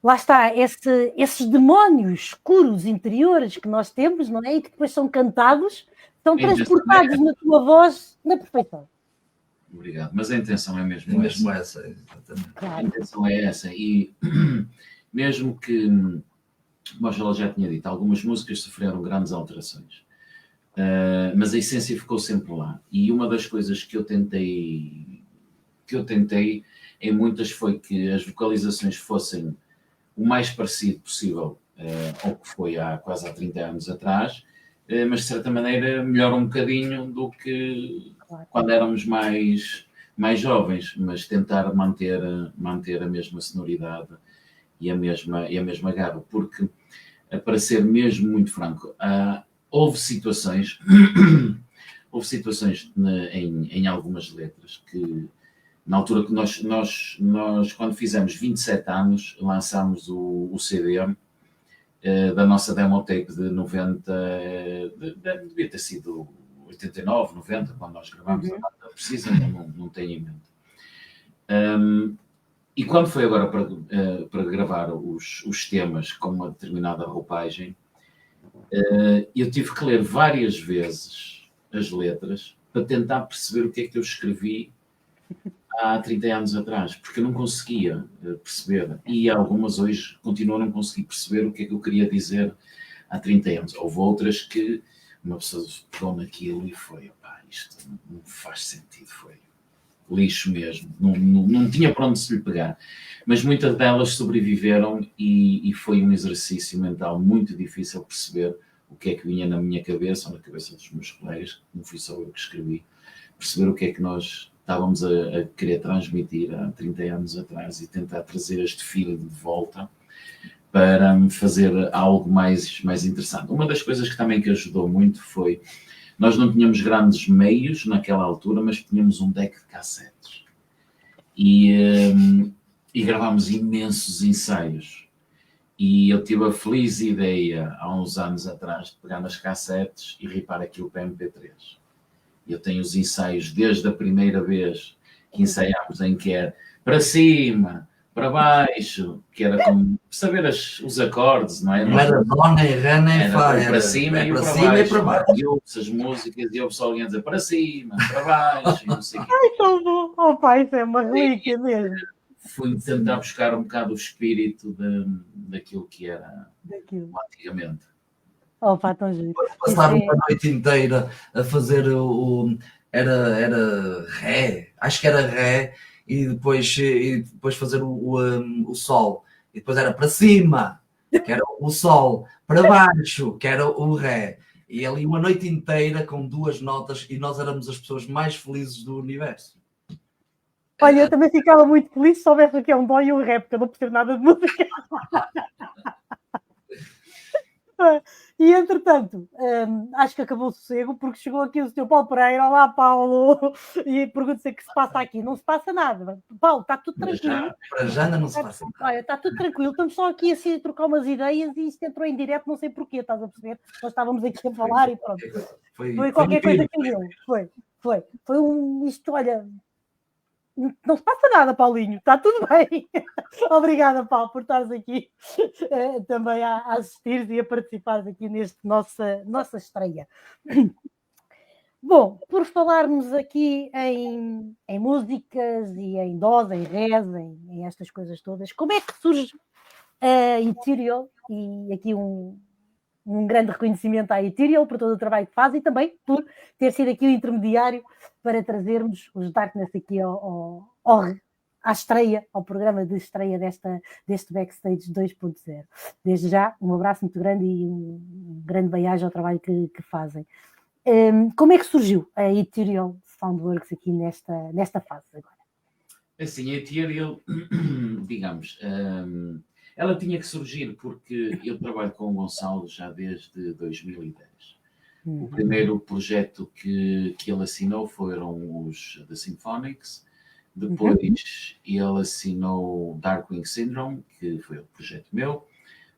Lá está, esses demónios escuros interiores que nós temos, não é? E que depois são cantados, são transportados na tua voz na perfeição. Obrigado, mas a intenção é mesmo essa, exatamente. Claro. A intenção é essa, e mesmo que, como a Jola já tinha dito, algumas músicas sofreram grandes alterações, mas a essência ficou sempre lá. E uma das coisas que eu tentei em muitas foi que as vocalizações fossem o mais parecido possível ao que foi quase há 30 anos atrás, mas de certa maneira melhora um bocadinho do que quando éramos mais jovens, mas tentar manter a mesma sonoridade e a mesma garra, porque, para ser mesmo muito franco, houve situações em algumas letras que, na altura que nós quando fizemos 27 anos, lançámos o CD da nossa demotape de 90, devia ter sido 89, 90, quando nós gravámos a data precisa, não tenho em mente. E quando foi agora para regravar os temas com uma determinada roupagem, eu tive que ler várias vezes as letras para tentar perceber o que é que eu escrevi há 30 anos atrás, porque eu não conseguia perceber, e algumas hoje continuo a não conseguir perceber o que é que eu queria dizer há 30 anos. Houve outras que uma pessoa pegou naquilo e foi, opá, isto não faz sentido, foi lixo mesmo, não tinha para onde se lhe pegar. Mas muitas delas sobreviveram e foi um exercício mental muito difícil perceber o que é que vinha na minha cabeça ou na cabeça dos meus colegas, não fui só eu que escrevi, perceber o que é que nós estávamos a querer transmitir há 30 anos atrás e tentar trazer este feeling de volta para fazer algo mais interessante. Uma das coisas que também que ajudou muito foi, nós não tínhamos grandes meios naquela altura, mas tínhamos um deck de cassetes. E gravámos imensos ensaios. E eu tive a feliz ideia, há uns anos atrás, de pegar nas cassetes e ripar aquilo para MP3. Eu tenho os ensaios desde a primeira vez que ensaiámos em que era para cima, para baixo, que era como saber os acordes, não é? Não era dó, nem ré, nem fá. Para cima e para baixo. E ouve-se as músicas e ouve-se alguém a dizer para cima, para baixo, e não sei o quê. Ai, tão bom! Oh, pai, isso é uma relíquia mesmo. Fui tentar buscar um bocado o espírito daquilo que era antigamente. Oh, pá, tão giro. Passaram a noite inteira a fazer era ré, acho que era ré, e depois fazer o sol. E depois era para cima, que era o sol, para baixo, que era o ré. E ali uma noite inteira com 2 notas, e nós éramos as pessoas mais felizes do universo. Olha, eu também ficava muito feliz se soubesse o que é um dó e um ré, porque eu não percebo nada de música. E, entretanto, acho que acabou o sossego, porque chegou aqui o Sr. Paulo Pereira. Olá, Paulo, e pergunta-se o que se passa aqui. Não se passa nada. Paulo, está tudo tranquilo. Para já ainda não se passa nada. Olha, está tudo tranquilo. Estamos só aqui assim a trocar umas ideias e isto entrou em direto, não sei porquê, estás a perceber? Nós estávamos aqui a falar e pronto. Foi qualquer coisa que deu. Foi isto, olha... Não se passa nada, Paulinho, está tudo bem. Obrigada, Paulo, por estares aqui também a assistir e a participar aqui neste nossa estreia. Bom, por falarmos aqui em músicas e em dós, em rés, em estas coisas todas, como é que surge a Ethereal? E aqui um grande reconhecimento à Ethereal por todo o trabalho que faz e também por ter sido aqui o intermediário para trazermos os Darkness aqui à estreia, ao programa de estreia deste Backstage 2.0. Desde já, um abraço muito grande e um grande bem-aja ao trabalho que fazem. Como é que surgiu a Ethereal Soundworks aqui nesta fase agora? Assim, a Ethereal, digamos... ela tinha que surgir porque eu trabalho com o Gonçalo já desde 2010. O primeiro projeto que ele assinou foram os The Symphonics. Depois ele assinou Darkwing Syndrome, que foi o projeto meu.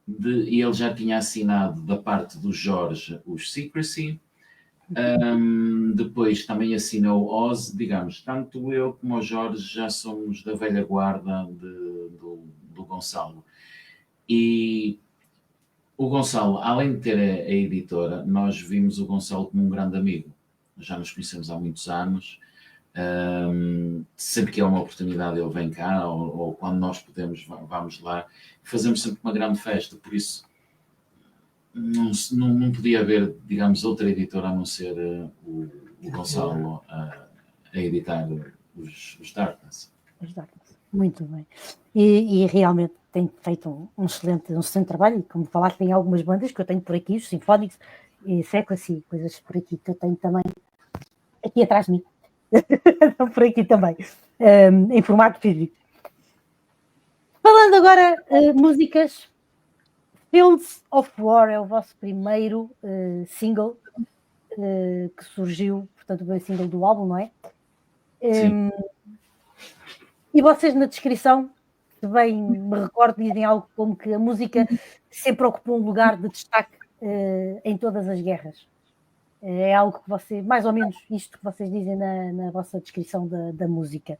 E ele já tinha assinado da parte do Jorge os Secrecy. Depois também assinou Oz, digamos, tanto eu como o Jorge já somos da velha guarda do Gonçalo. E o Gonçalo, além de ter a editora, nós vimos o Gonçalo como um grande amigo. Já nos conhecemos há muitos anos. Sempre que há uma oportunidade ele vem cá, ou quando nós podemos, vamos lá. Fazemos sempre uma grande festa, por isso não podia haver, digamos, outra editora a não ser o Gonçalo a editar os Darkness. Os Darkness, muito bem. E realmente tem feito um excelente trabalho, e como falaste, tem algumas bandas que eu tenho por aqui, os Symphonics e Secrecy, coisas por aqui que eu tenho também aqui atrás de mim, por aqui também, em formato físico. Falando agora, músicas, Fields of War é o vosso primeiro single que surgiu, portanto o primeiro single do álbum, não é? Sim. E vocês na descrição, se bem me recordo, dizem algo como que a música sempre ocupou um lugar de destaque em todas as guerras. É algo que vocês, mais ou menos isto que vocês dizem na vossa descrição da música.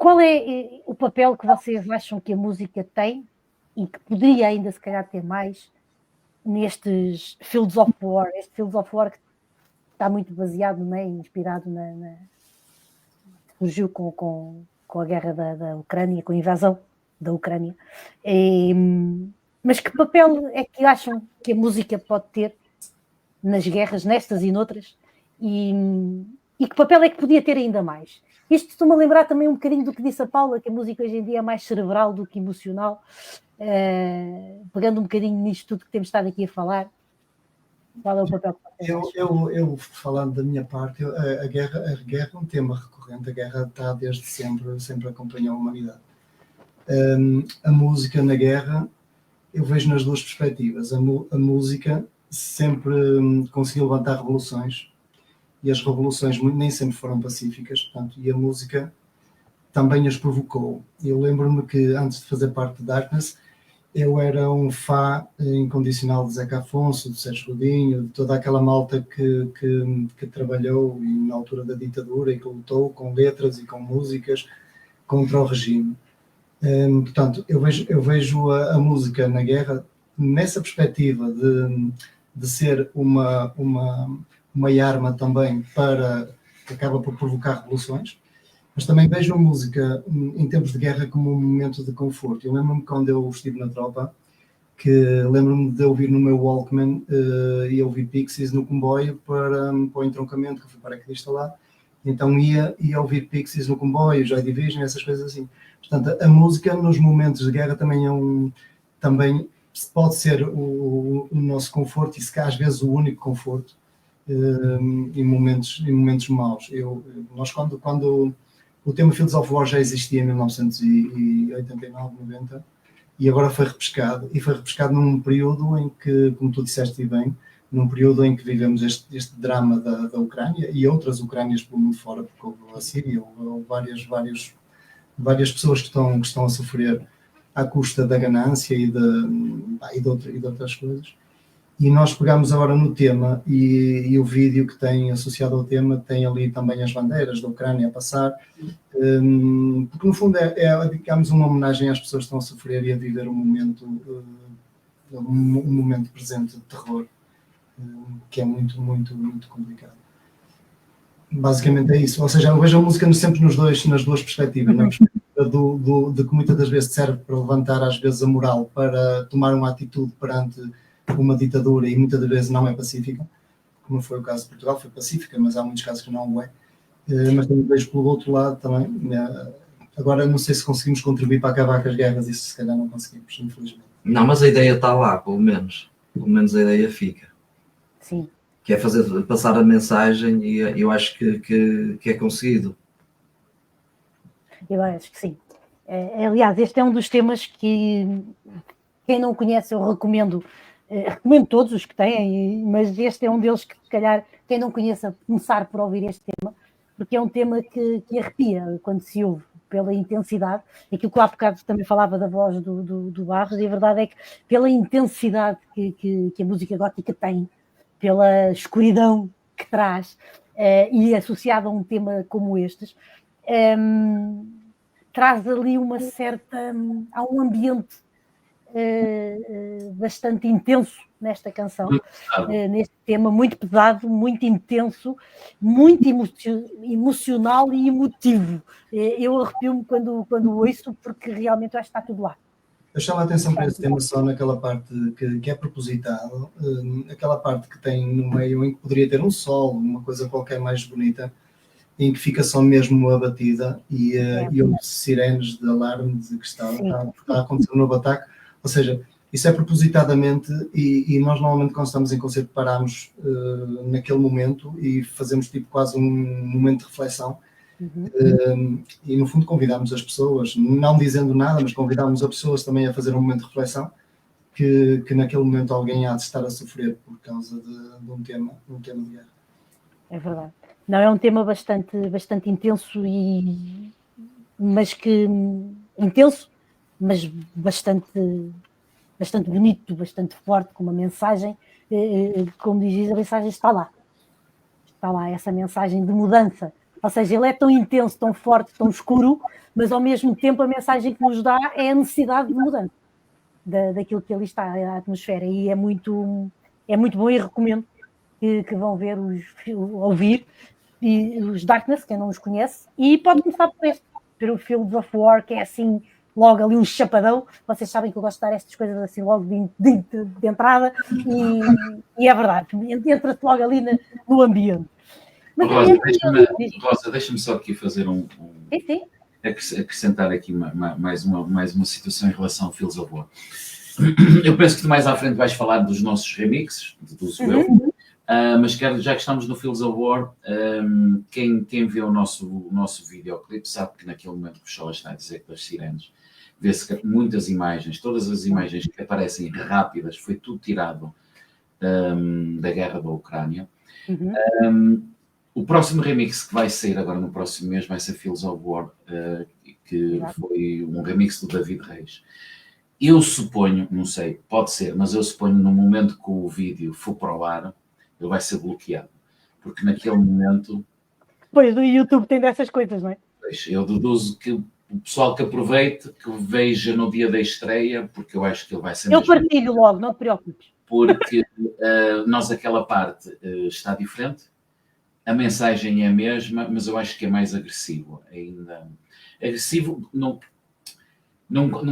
qual é o papel que vocês acham que a música tem e que poderia ainda, se calhar, ter mais nestes Fields of War? Este Fields of War que está muito baseado, né, inspirado surgiu com a guerra da Ucrânia, com a invasão da Ucrânia. Mas que papel é que acham que a música pode ter nas guerras, nestas e noutras? E que papel é que podia ter ainda mais? Isto estou-me a lembrar também um bocadinho do que disse a Paula, que a música hoje em dia é mais cerebral do que emocional. Pegando um bocadinho nisto tudo que temos estado aqui a falar, qual é o papel que vocês acham? Eu falando da minha parte, a guerra é um tema recorrente, a guerra está desde sempre acompanhou a humanidade. A música na guerra, eu vejo nas duas perspectivas. A música sempre conseguiu levantar revoluções, e as revoluções nem sempre foram pacíficas, portanto, e a música também as provocou. Eu lembro-me que antes de fazer parte de Darkness, eu era um fã incondicional de Zeca Afonso, de Sérgio Godinho, de toda aquela malta que trabalhou na altura da ditadura e que lutou com letras e com músicas contra o regime. Portanto, eu vejo a música na guerra nessa perspectiva de ser uma arma também que acaba por provocar revoluções, mas também vejo a música em tempos de guerra como um momento de conforto. Eu lembro-me quando eu estive na tropa, que lembro-me de ouvir no meu Walkman e ouvir Pixies no comboio para o entroncamento, que eu fui paraquedista lá, então ia ouvir Pixies no comboio, Joy Division, essas coisas assim. Portanto, a música nos momentos de guerra também também pode ser o nosso conforto e, se calhar, às vezes, o único conforto em momentos maus. Nós, quando o tema Fields of War já existia em 1989, 90, e agora foi repescado num período em que, como tu disseste bem, num período em que vivemos este drama da Ucrânia e outras Ucrânias pelo mundo fora, porque houve a Síria, houve várias pessoas que estão a sofrer à custa da ganância e de outras coisas. E nós pegamos agora no tema e o vídeo que tem associado ao tema tem ali também as bandeiras da Ucrânia a passar, porque no fundo digamos, uma homenagem às pessoas que estão a sofrer e a viver um momento presente de terror, que é muito, muito, muito complicado. Basicamente é isso. Ou seja, eu vejo a música sempre nas duas perspectivas. Na perspectiva de que muitas das vezes serve para levantar às vezes a moral, para tomar uma atitude perante uma ditadura e muitas das vezes não é pacífica, como foi o caso de Portugal, foi pacífica, mas há muitos casos que não o é. Mas também vejo pelo outro lado também. Agora não sei se conseguimos contribuir para acabar com as guerras, isso se calhar não conseguimos, infelizmente. Não, mas a ideia está lá, pelo menos a ideia fica. Sim. Que é passar a mensagem e eu acho que é conseguido. Eu acho que sim. Aliás, este é um dos temas que quem não conhece eu recomendo todos os que têm, mas este é um deles que se calhar quem não conheça começar por ouvir este tema, porque é um tema que arrepia quando se ouve, pela intensidade, aquilo que há bocado também falava da voz do Barros, e a verdade é que pela intensidade que a música gótica tem, pela escuridão que traz, e associada a um tema como estes, traz ali há um ambiente bastante intenso nesta canção, neste tema muito pesado, muito intenso, muito emocional e emotivo. Eu arrepio-me quando ouço, porque realmente acho que está tudo lá. Eu chamo a atenção para esse tema só naquela parte que é propositado, aquela parte que tem no meio em que poderia ter um sol, uma coisa qualquer mais bonita, em que fica só mesmo a batida e ouve sirenes de alarme de que está a acontecer um novo ataque. Ou seja, isso é propositadamente e nós normalmente quando estamos em concerto paramos naquele momento e fazemos tipo quase um momento de reflexão. E no fundo convidámos as pessoas, não dizendo nada, mas convidámos as pessoas também a fazer um momento de reflexão que naquele momento alguém há de estar a sofrer por causa de um tema de guerra. É verdade. Não, é um tema bastante intenso intenso, mas bastante bonito, bastante forte, com uma mensagem, como diz, a mensagem está lá, essa mensagem de mudança Ou seja, ele é tão intenso, tão forte, tão escuro, mas ao mesmo tempo a mensagem que nos dá é a necessidade de mudança daquilo que ali está, a atmosfera. E é muito bom e recomendo que vão ver, ouvir e os Darkness, quem não os conhece, e pode começar por este, ver o Fields of War, que é assim, logo ali um chapadão. Vocês sabem que eu gosto de dar estas coisas assim logo de entrada, e é verdade, entra-se logo ali no ambiente. Mas, Rosa, deixa-me só aqui fazer sim. Acrescentar aqui mais uma situação em relação ao Fields of War. Eu penso que mais à frente vais falar dos nossos remixes, mas já que estamos no Fields of War, quem vê o nosso videoclipe sabe que naquele momento que o Chola está a dizer das sirenes, vê-se que muitas imagens, todas as imagens que aparecem rápidas, foi tudo tirado da guerra da Ucrânia. O próximo remix que vai sair agora no próximo mês vai ser Fields of War, que foi um remix do David Reis. Eu suponho, não sei, pode ser, mas eu suponho no momento que o vídeo for para o ar, ele vai ser bloqueado. Porque naquele momento... Pois, o YouTube tem dessas coisas, não é? Eu deduzo que o pessoal que aproveite, que veja no dia da estreia, porque eu acho que ele vai ser... Eu partilho logo, não te preocupes. Porque nós aquela parte está diferente, a mensagem é a mesma, mas eu acho que é mais agressivo. Ainda agressivo, não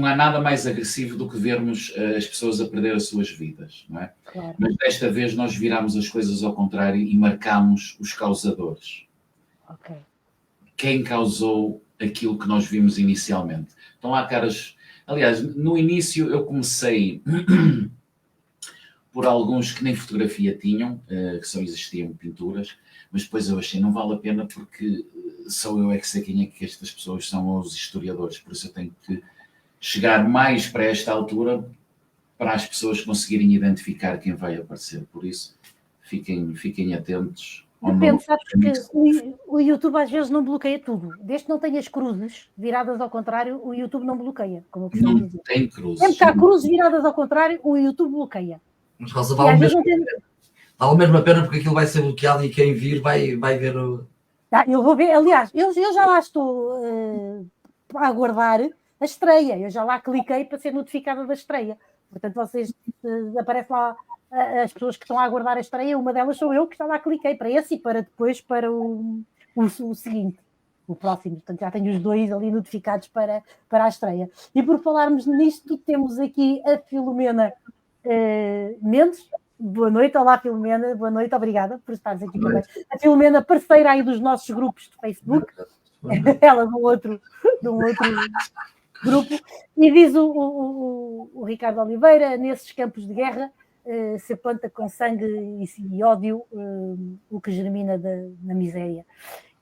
há nada mais agressivo do que vermos as pessoas a perder as suas vidas, não é? Claro. Mas desta vez nós viramos as coisas ao contrário e marcamos os causadores. Ok. Quem causou aquilo que nós vimos inicialmente? Então há caras... Aliás, no início eu comecei por alguns que nem fotografia tinham, que só existiam pinturas, mas depois eu achei, não vale a pena porque só eu é que sei quem é que estas pessoas são, os historiadores, por isso eu tenho que chegar mais para esta altura para as pessoas conseguirem identificar quem vai aparecer. Por isso, fiquem atentos. Depende, sabes que o YouTube às vezes não bloqueia tudo. Desde que não tenhas cruzes viradas ao contrário, o YouTube não bloqueia, como eu costumo dizer. Não tem cruzes. Sempre que há cruzes viradas ao contrário, o YouTube bloqueia. Mas Rosa, vale mesmo a pena porque aquilo vai ser bloqueado e quem vir vai ver o... Eu vou ver, aliás, eu já lá estou a aguardar a estreia. Eu já lá cliquei para ser notificada da estreia. Portanto, vocês aparecem lá as pessoas que estão a aguardar a estreia, uma delas sou eu que já lá cliquei para esse e para depois para o seguinte, o próximo. Portanto, já tenho os dois ali notificados para a estreia. E por falarmos nisto, temos aqui a Filomena Mendes. Boa noite, olá Filomena, boa noite, obrigada por estares aqui também. A Filomena, parceira aí dos nossos grupos de Facebook, ela de um outro grupo, e diz o Ricardo Oliveira, nesses campos de guerra se planta com sangue e ódio o que germina na miséria.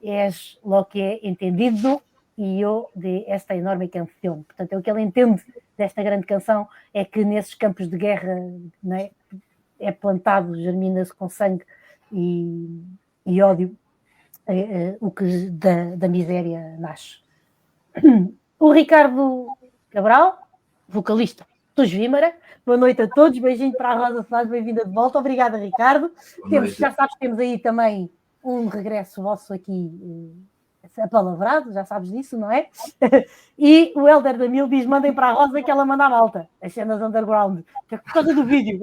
És lo que é entendido e eu de esta enorme canção. Portanto, é o que ele entende desta grande canção, é que nesses campos de guerra, não é plantado, germina-se com sangue e ódio o que da miséria nasce. O Ricardo Cabral, vocalista dos Vímara, boa noite a todos, beijinho para a Rosa Soares, bem-vinda de volta, obrigada Ricardo. Já sabes, temos aí também um regresso vosso aqui apalavrado, já sabes disso, não é? E o Helder da Mil diz, mandem para a Rosa que ela manda a malta, as cenas underground, por causa do vídeo,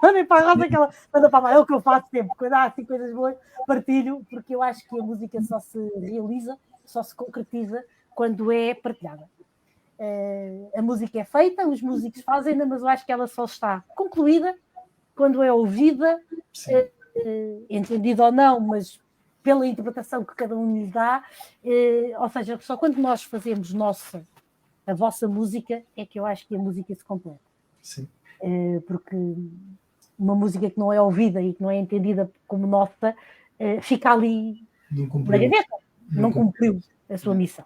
mandem para a Rosa que ela manda para a malta, é o que eu faço sempre, quando há assim coisas boas, partilho, porque eu acho que a música só se realiza, só se concretiza quando é partilhada. A música é feita, os músicos fazem, mas eu acho que ela só está concluída quando é ouvida, entendida ou não, mas pela interpretação que cada um lhe dá, ou seja, só quando nós fazemos a vossa música é que eu acho que a música se completa. Sim. Porque uma música que não é ouvida e que não é entendida como nossa, fica ali na gaveta, não cumpriu a sua missão.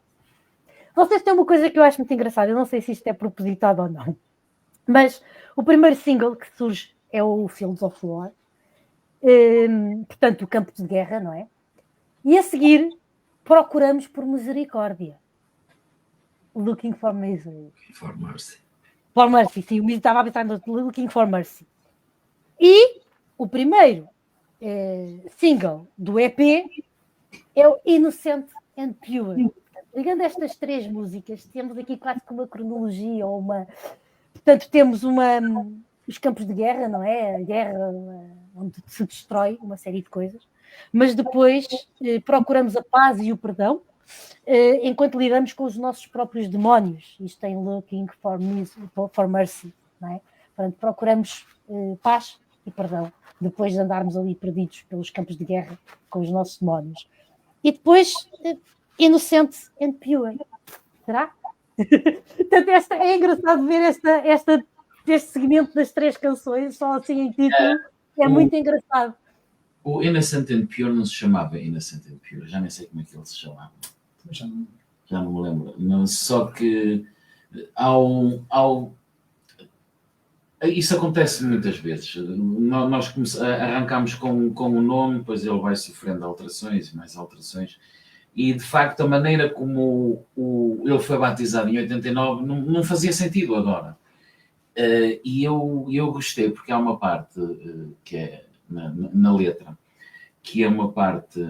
Vocês têm uma coisa que eu acho muito engraçada, eu não sei se isto é propositado ou não, mas o primeiro single que surge é o Fields of War, portanto o campo de guerra, não é? E a seguir procuramos por misericórdia. Looking for Misery. For Mercy. For Mercy, sim, o estava a pensar no Looking for Mercy. E o primeiro single do EP é o Innocent and Pure. Ligando estas 3 músicas, temos aqui quase que uma cronologia, ou uma... Portanto, temos os campos de guerra, não é? A guerra onde se destrói uma série de coisas, mas depois procuramos a paz e o perdão, enquanto lidamos com os nossos próprios demónios. Isto tem Looking for Mercy, não é? Portanto, procuramos paz e perdão, depois de andarmos ali perdidos pelos campos de guerra com os nossos demónios. E depois, Innocent and Pure. Será? Portanto, é engraçado ver este segmento das 3 canções, só assim em título, é muito engraçado. O Innocent and Pure não se chamava Innocent and Pure, já nem sei como é que ele se chamava. Já não me lembro. Não, só que isso acontece muitas vezes. Nós arrancamos com um nome, depois ele vai sofrendo alterações e mais alterações. E, de facto, a maneira como ele foi batizado em 89 não fazia sentido agora. E eu gostei, porque há uma parte que é na letra, que é uma parte,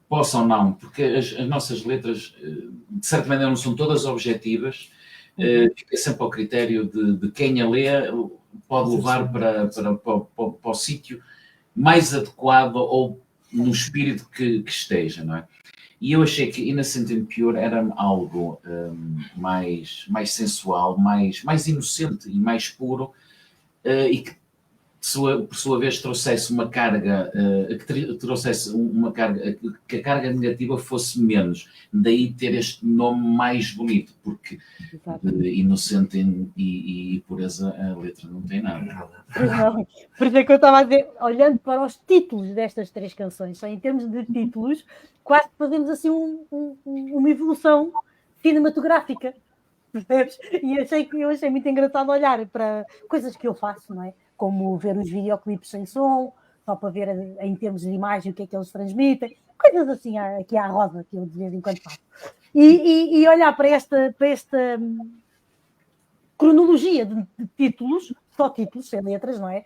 possa ou não, porque as nossas letras, de certa maneira, não são todas objetivas, fica sempre ao critério de quem a lê, pode levar para o sítio mais adequado ou no espírito que esteja, não é? E eu achei que Innocent and Pure era algo mais sensual, mais inocente e mais puro, e que, por sua vez, trouxesse uma carga, que a carga negativa fosse menos. Daí ter este nome mais bonito, porque inocente e pureza a letra não tem nada. Não, por isso é que eu estava a dizer, olhando para os títulos destas 3 canções, só em termos de títulos, quase fazemos assim uma evolução cinematográfica, percebes? E eu achei muito engraçado olhar para coisas que eu faço, não é? Como ver os videoclipes sem som, só para ver em termos de imagem o que é que eles transmitem, coisas assim aqui à roda que eu de vez em quando faço. E olhar para esta cronologia de títulos, só títulos, sem letras, não é?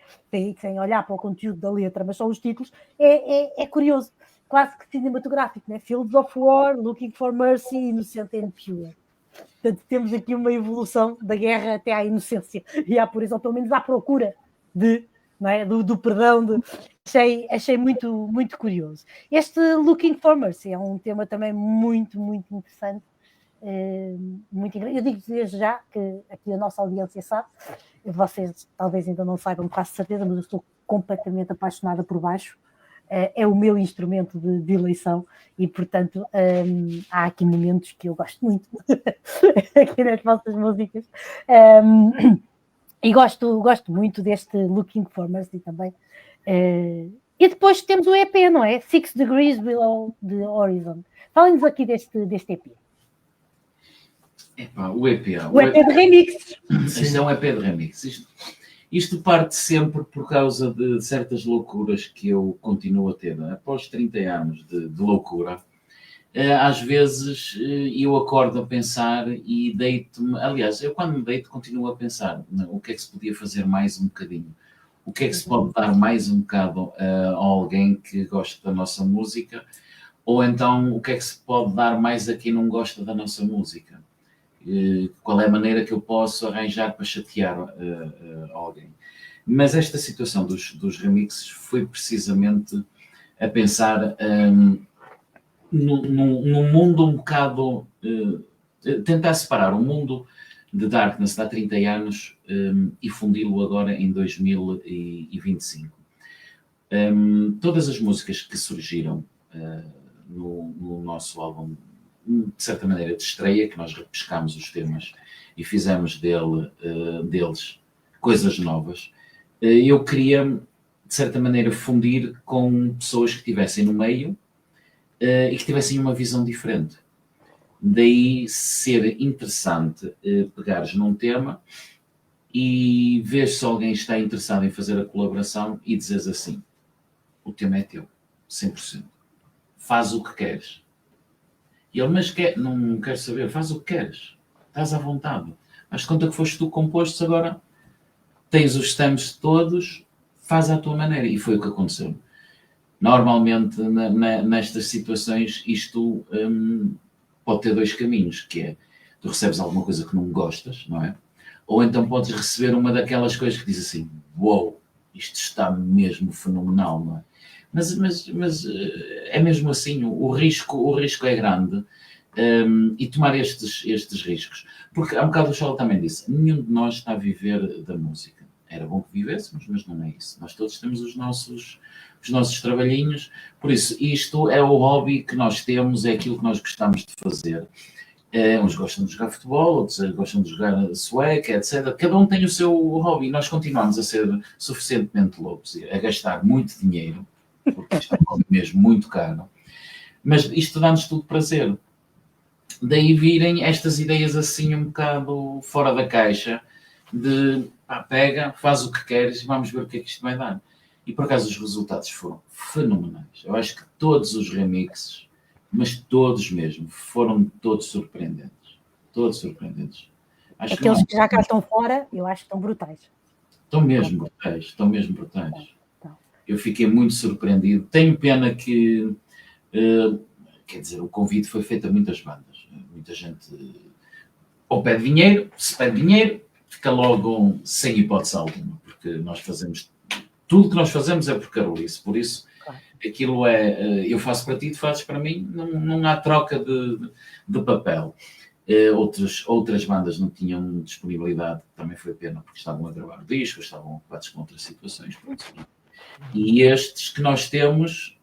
Sem olhar para o conteúdo da letra, mas só os títulos, é curioso, quase que cinematográfico, né? Fields of War, Looking for Mercy, Innocent and Pure. Portanto, temos aqui uma evolução da guerra até à inocência e à pureza, ou pelo menos à procura não é? do perdão. Achei muito, muito curioso. Este Looking for Mercy é um tema também muito, muito interessante. Muito eu digo desde já que aqui a nossa audiência sabe, vocês talvez ainda não saibam, quase certeza, mas eu estou completamente apaixonada por baixo, é o meu instrumento de eleição e portanto há aqui momentos que eu gosto muito aqui nas vossas músicas, e gosto muito deste Looking for Mercy também. E depois temos o EP, não é? 6 Degrees Below the Horizon. Falem-nos aqui deste EP. Epá, o EP de remix. Isto é um EP de remix. Isto parte sempre por causa de certas loucuras que eu continuo a ter. Após 30 anos de loucura, às vezes eu acordo a pensar e deito-me. Aliás, eu quando me deito continuo a pensar o que é que se podia fazer mais um bocadinho. O que é que se pode dar mais um bocado a alguém que gosta da nossa música? Ou então, o que é que se pode dar mais a quem não gosta da nossa música? Qual é a maneira que eu posso arranjar para chatear alguém? Mas esta situação dos remixes foi precisamente a pensar num mundo um bocado... tentar separar o mundo de Darkness de há 30 anos e fundi-lo agora em 2025. Todas as músicas que surgiram no nosso álbum, de certa maneira de estreia, que nós repescámos os temas e fizemos deles coisas novas, eu queria, de certa maneira, fundir com pessoas que estivessem no meio e que tivessem uma visão diferente. Daí ser interessante pegares num tema e ver se alguém está interessado em fazer a colaboração e dizeres assim: o tema é teu, 100%. Faz o que queres. E ele, mas não quero saber, faz o que queres. Estás à vontade. Mas conta que foste tu compostos, agora tens os stamps todos, faz à tua maneira. E foi o que aconteceu. Normalmente, nestas situações, isto pode ter dois caminhos, que é, tu recebes alguma coisa que não gostas, não é? Ou então podes receber uma daquelas coisas que diz assim, uou, isto está mesmo fenomenal, não é? Mas é mesmo assim, o risco é grande, e tomar estes riscos. Porque há um bocado o Chola também disse, nenhum de nós está a viver da música. Era bom que vivêssemos, mas não é isso. Nós todos temos os nossos trabalhinhos, por isso isto é o hobby que nós temos, é aquilo que nós gostamos de fazer. Uns gostam de jogar futebol, outros gostam de jogar sueca, etc. Cada um tem o seu hobby. Nós continuamos a ser suficientemente loucos, a gastar muito dinheiro, porque isto é um hobby mesmo muito caro, mas isto dá-nos tudo prazer. Daí virem estas ideias assim um bocado fora da caixa, de pega, faz o que queres e vamos ver o que é que isto vai dar. E por acaso os resultados foram fenomenais. Eu acho que todos os remixes, mas todos mesmo, foram todos surpreendentes. Todos surpreendentes. Acho Aqueles que já cá estão fora, eu acho que estão brutais. Estão mesmo brutais. Eu fiquei muito surpreendido. Tenho pena que, quer dizer, o convite foi feito a muitas bandas. Muita gente ou pede dinheiro, se pede dinheiro, fica logo sem hipótese alguma, porque nós fazemos, tudo que nós fazemos é por Carolice, por isso aquilo é, eu faço para ti, tu fazes para mim, não há troca de papel. Outras bandas não tinham disponibilidade, também foi pena, porque estavam a gravar o disco, estavam ocupados com outras situações. E estes que nós temos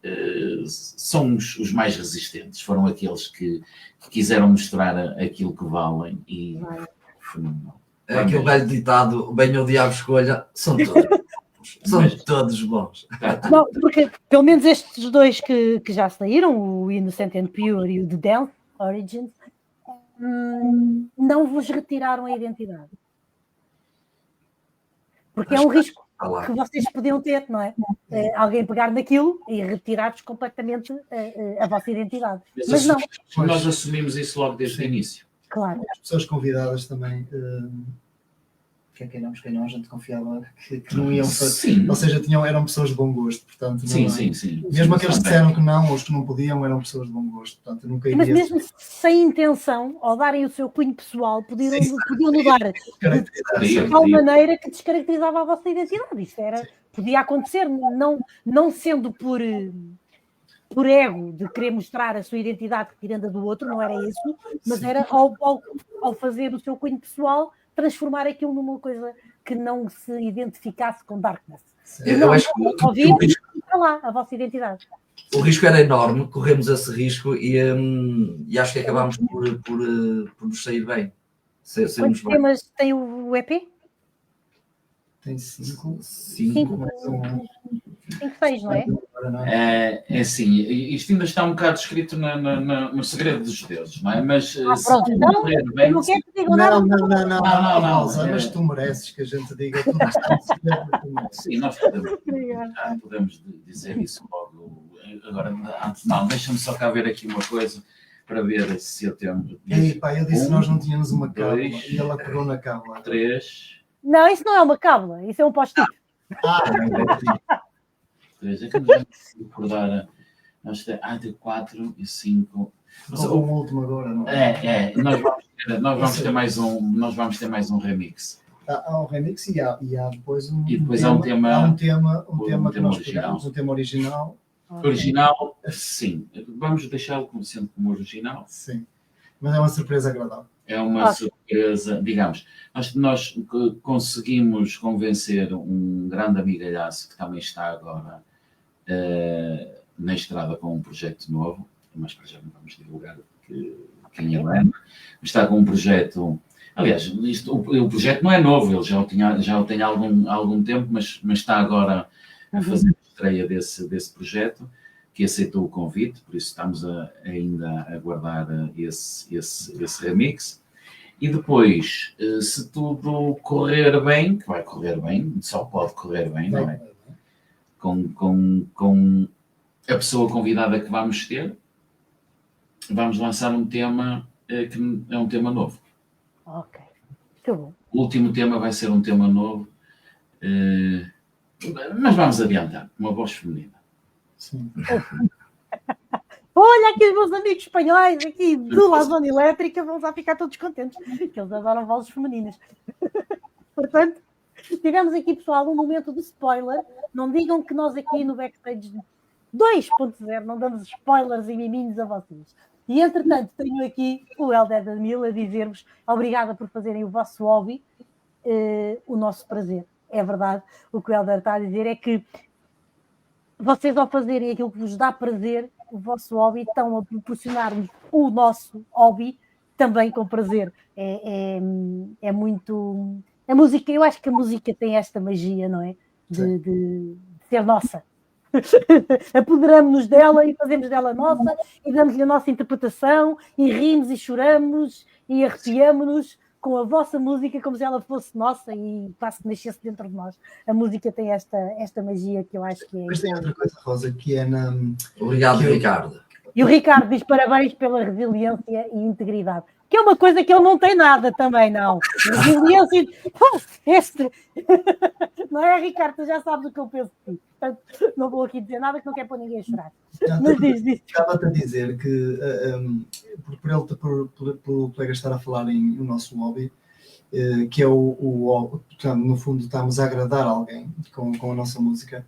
são os mais resistentes, foram aqueles que quiseram mostrar aquilo que valem e fenomenal. É aquele velho ditado, bem o diabo escolha, são todos bons. Não, porque pelo menos estes dois que já saíram, o Innocent and Pure e o The Dance Origins, não vos retiraram a identidade. Porque é um risco que vocês podiam ter, não é? Alguém pegar naquilo e retirar-vos completamente a vossa identidade. Mas não. Nós assumimos isso logo desde o início. Claro. As pessoas convidadas também, quer queiramos, quem não, a gente confiava que não iam fazer. Ou seja, eram pessoas de bom gosto, portanto. Sim. Mesmo aqueles que disseram que não, ou os que não podiam, eram pessoas de bom gosto, portanto, nunca iria. Mas mesmo sem intenção, ao darem o seu cunho pessoal, podiam mudar de tal maneira que descaracterizava a vossa identidade. Isto podia acontecer, não sendo por ego de querer mostrar a sua identidade retirando a do outro, não era isso, mas era ao fazer o seu cunho pessoal, transformar aquilo numa coisa que não se identificasse com Darkness. Eu acho que está lá a vossa identidade. O risco era enorme, corremos esse risco e acho que acabámos por nos sair bem. Quantos temas tem o EP? Tem 5. 5, 6, não é? É assim, isto ainda está um bocado escrito no segredo dos deuses, não é? Mas pronto, então, bem, não quero que digam nada. Não, mas tu mereces que a gente diga tudo que está no segredo. Sim, nós podemos dizer isso logo. Agora, não, deixa-me só cá ver aqui uma coisa para ver se eu tenho. Ei, pá, eu disse que nós não tínhamos uma cábula e ela pegou na cábula. 3. Não, isso não é uma cábula, isso é um post-it. É que não recordar. Tem 4 e 5. O último agora, não é? Nós vamos ter mais um remix. Há um remix e há depois um. E depois há um tema. Há um tema que nós original. pegamos, um tema original. Original, sim. Vamos deixá-lo sendo como original. Sim. Mas é uma surpresa agradável. É uma surpresa, digamos. Nós conseguimos convencer um grande amigalhaço que também está agora na estrada com um projeto novo, mas para já não vamos divulgar quem ele é. Está com um projeto. Aliás, o projeto não é novo, ele já o tem há algum tempo, mas está agora a fazer a estreia desse projeto, que aceitou o convite, por isso estamos ainda a aguardar esse remix. E depois, se tudo correr bem, que vai correr bem, só pode correr bem, não é? Com a pessoa convidada que vamos ter, vamos lançar um tema que é um tema novo. Ok, muito bom. O último tema vai ser um tema novo, mas vamos adiantar, uma voz feminina. Sim. Olha aqui os meus amigos espanhóis aqui do La Zona Elétrica, vão lá ficar todos contentes, que eles adoram vozes femininas. Portanto, tivemos aqui, pessoal, um momento de spoiler. Não digam que nós aqui no Backstage 2.0 não damos spoilers e miminhos a vocês. E, entretanto, tenho aqui o Helder Danilo a dizer-vos obrigada por fazerem o vosso hobby, o nosso prazer. É verdade, o que o Helder está a dizer é que vocês, ao fazerem aquilo que vos dá prazer, o vosso hobby, estão a proporcionar-nos o nosso hobby também com prazer. É muito... A música, eu acho que a música tem esta magia, não é? De ser nossa. Apoderamos-nos dela e fazemos dela nossa e damos-lhe a nossa interpretação e rimos e choramos e arrepiamos-nos com a vossa música como se ela fosse nossa e quase que nascesse dentro de nós. A música tem esta magia que eu acho que é... Mas tem outra coisa, Rosa, que é na... Obrigado, Ricardo. E o Ricardo diz parabéns pela resiliência e integridade. Que é uma coisa que ele não tem nada também, não. Resiliência... Não é, Ricardo? Tu já sabes o que eu penso de ti. Portanto, não vou aqui dizer nada que não quer pôr ninguém a chorar. Mas diz. Estava-te a dizer que, por o colega estar a falar em o nosso hobby, que é portanto, no fundo, estamos a agradar alguém com a nossa música,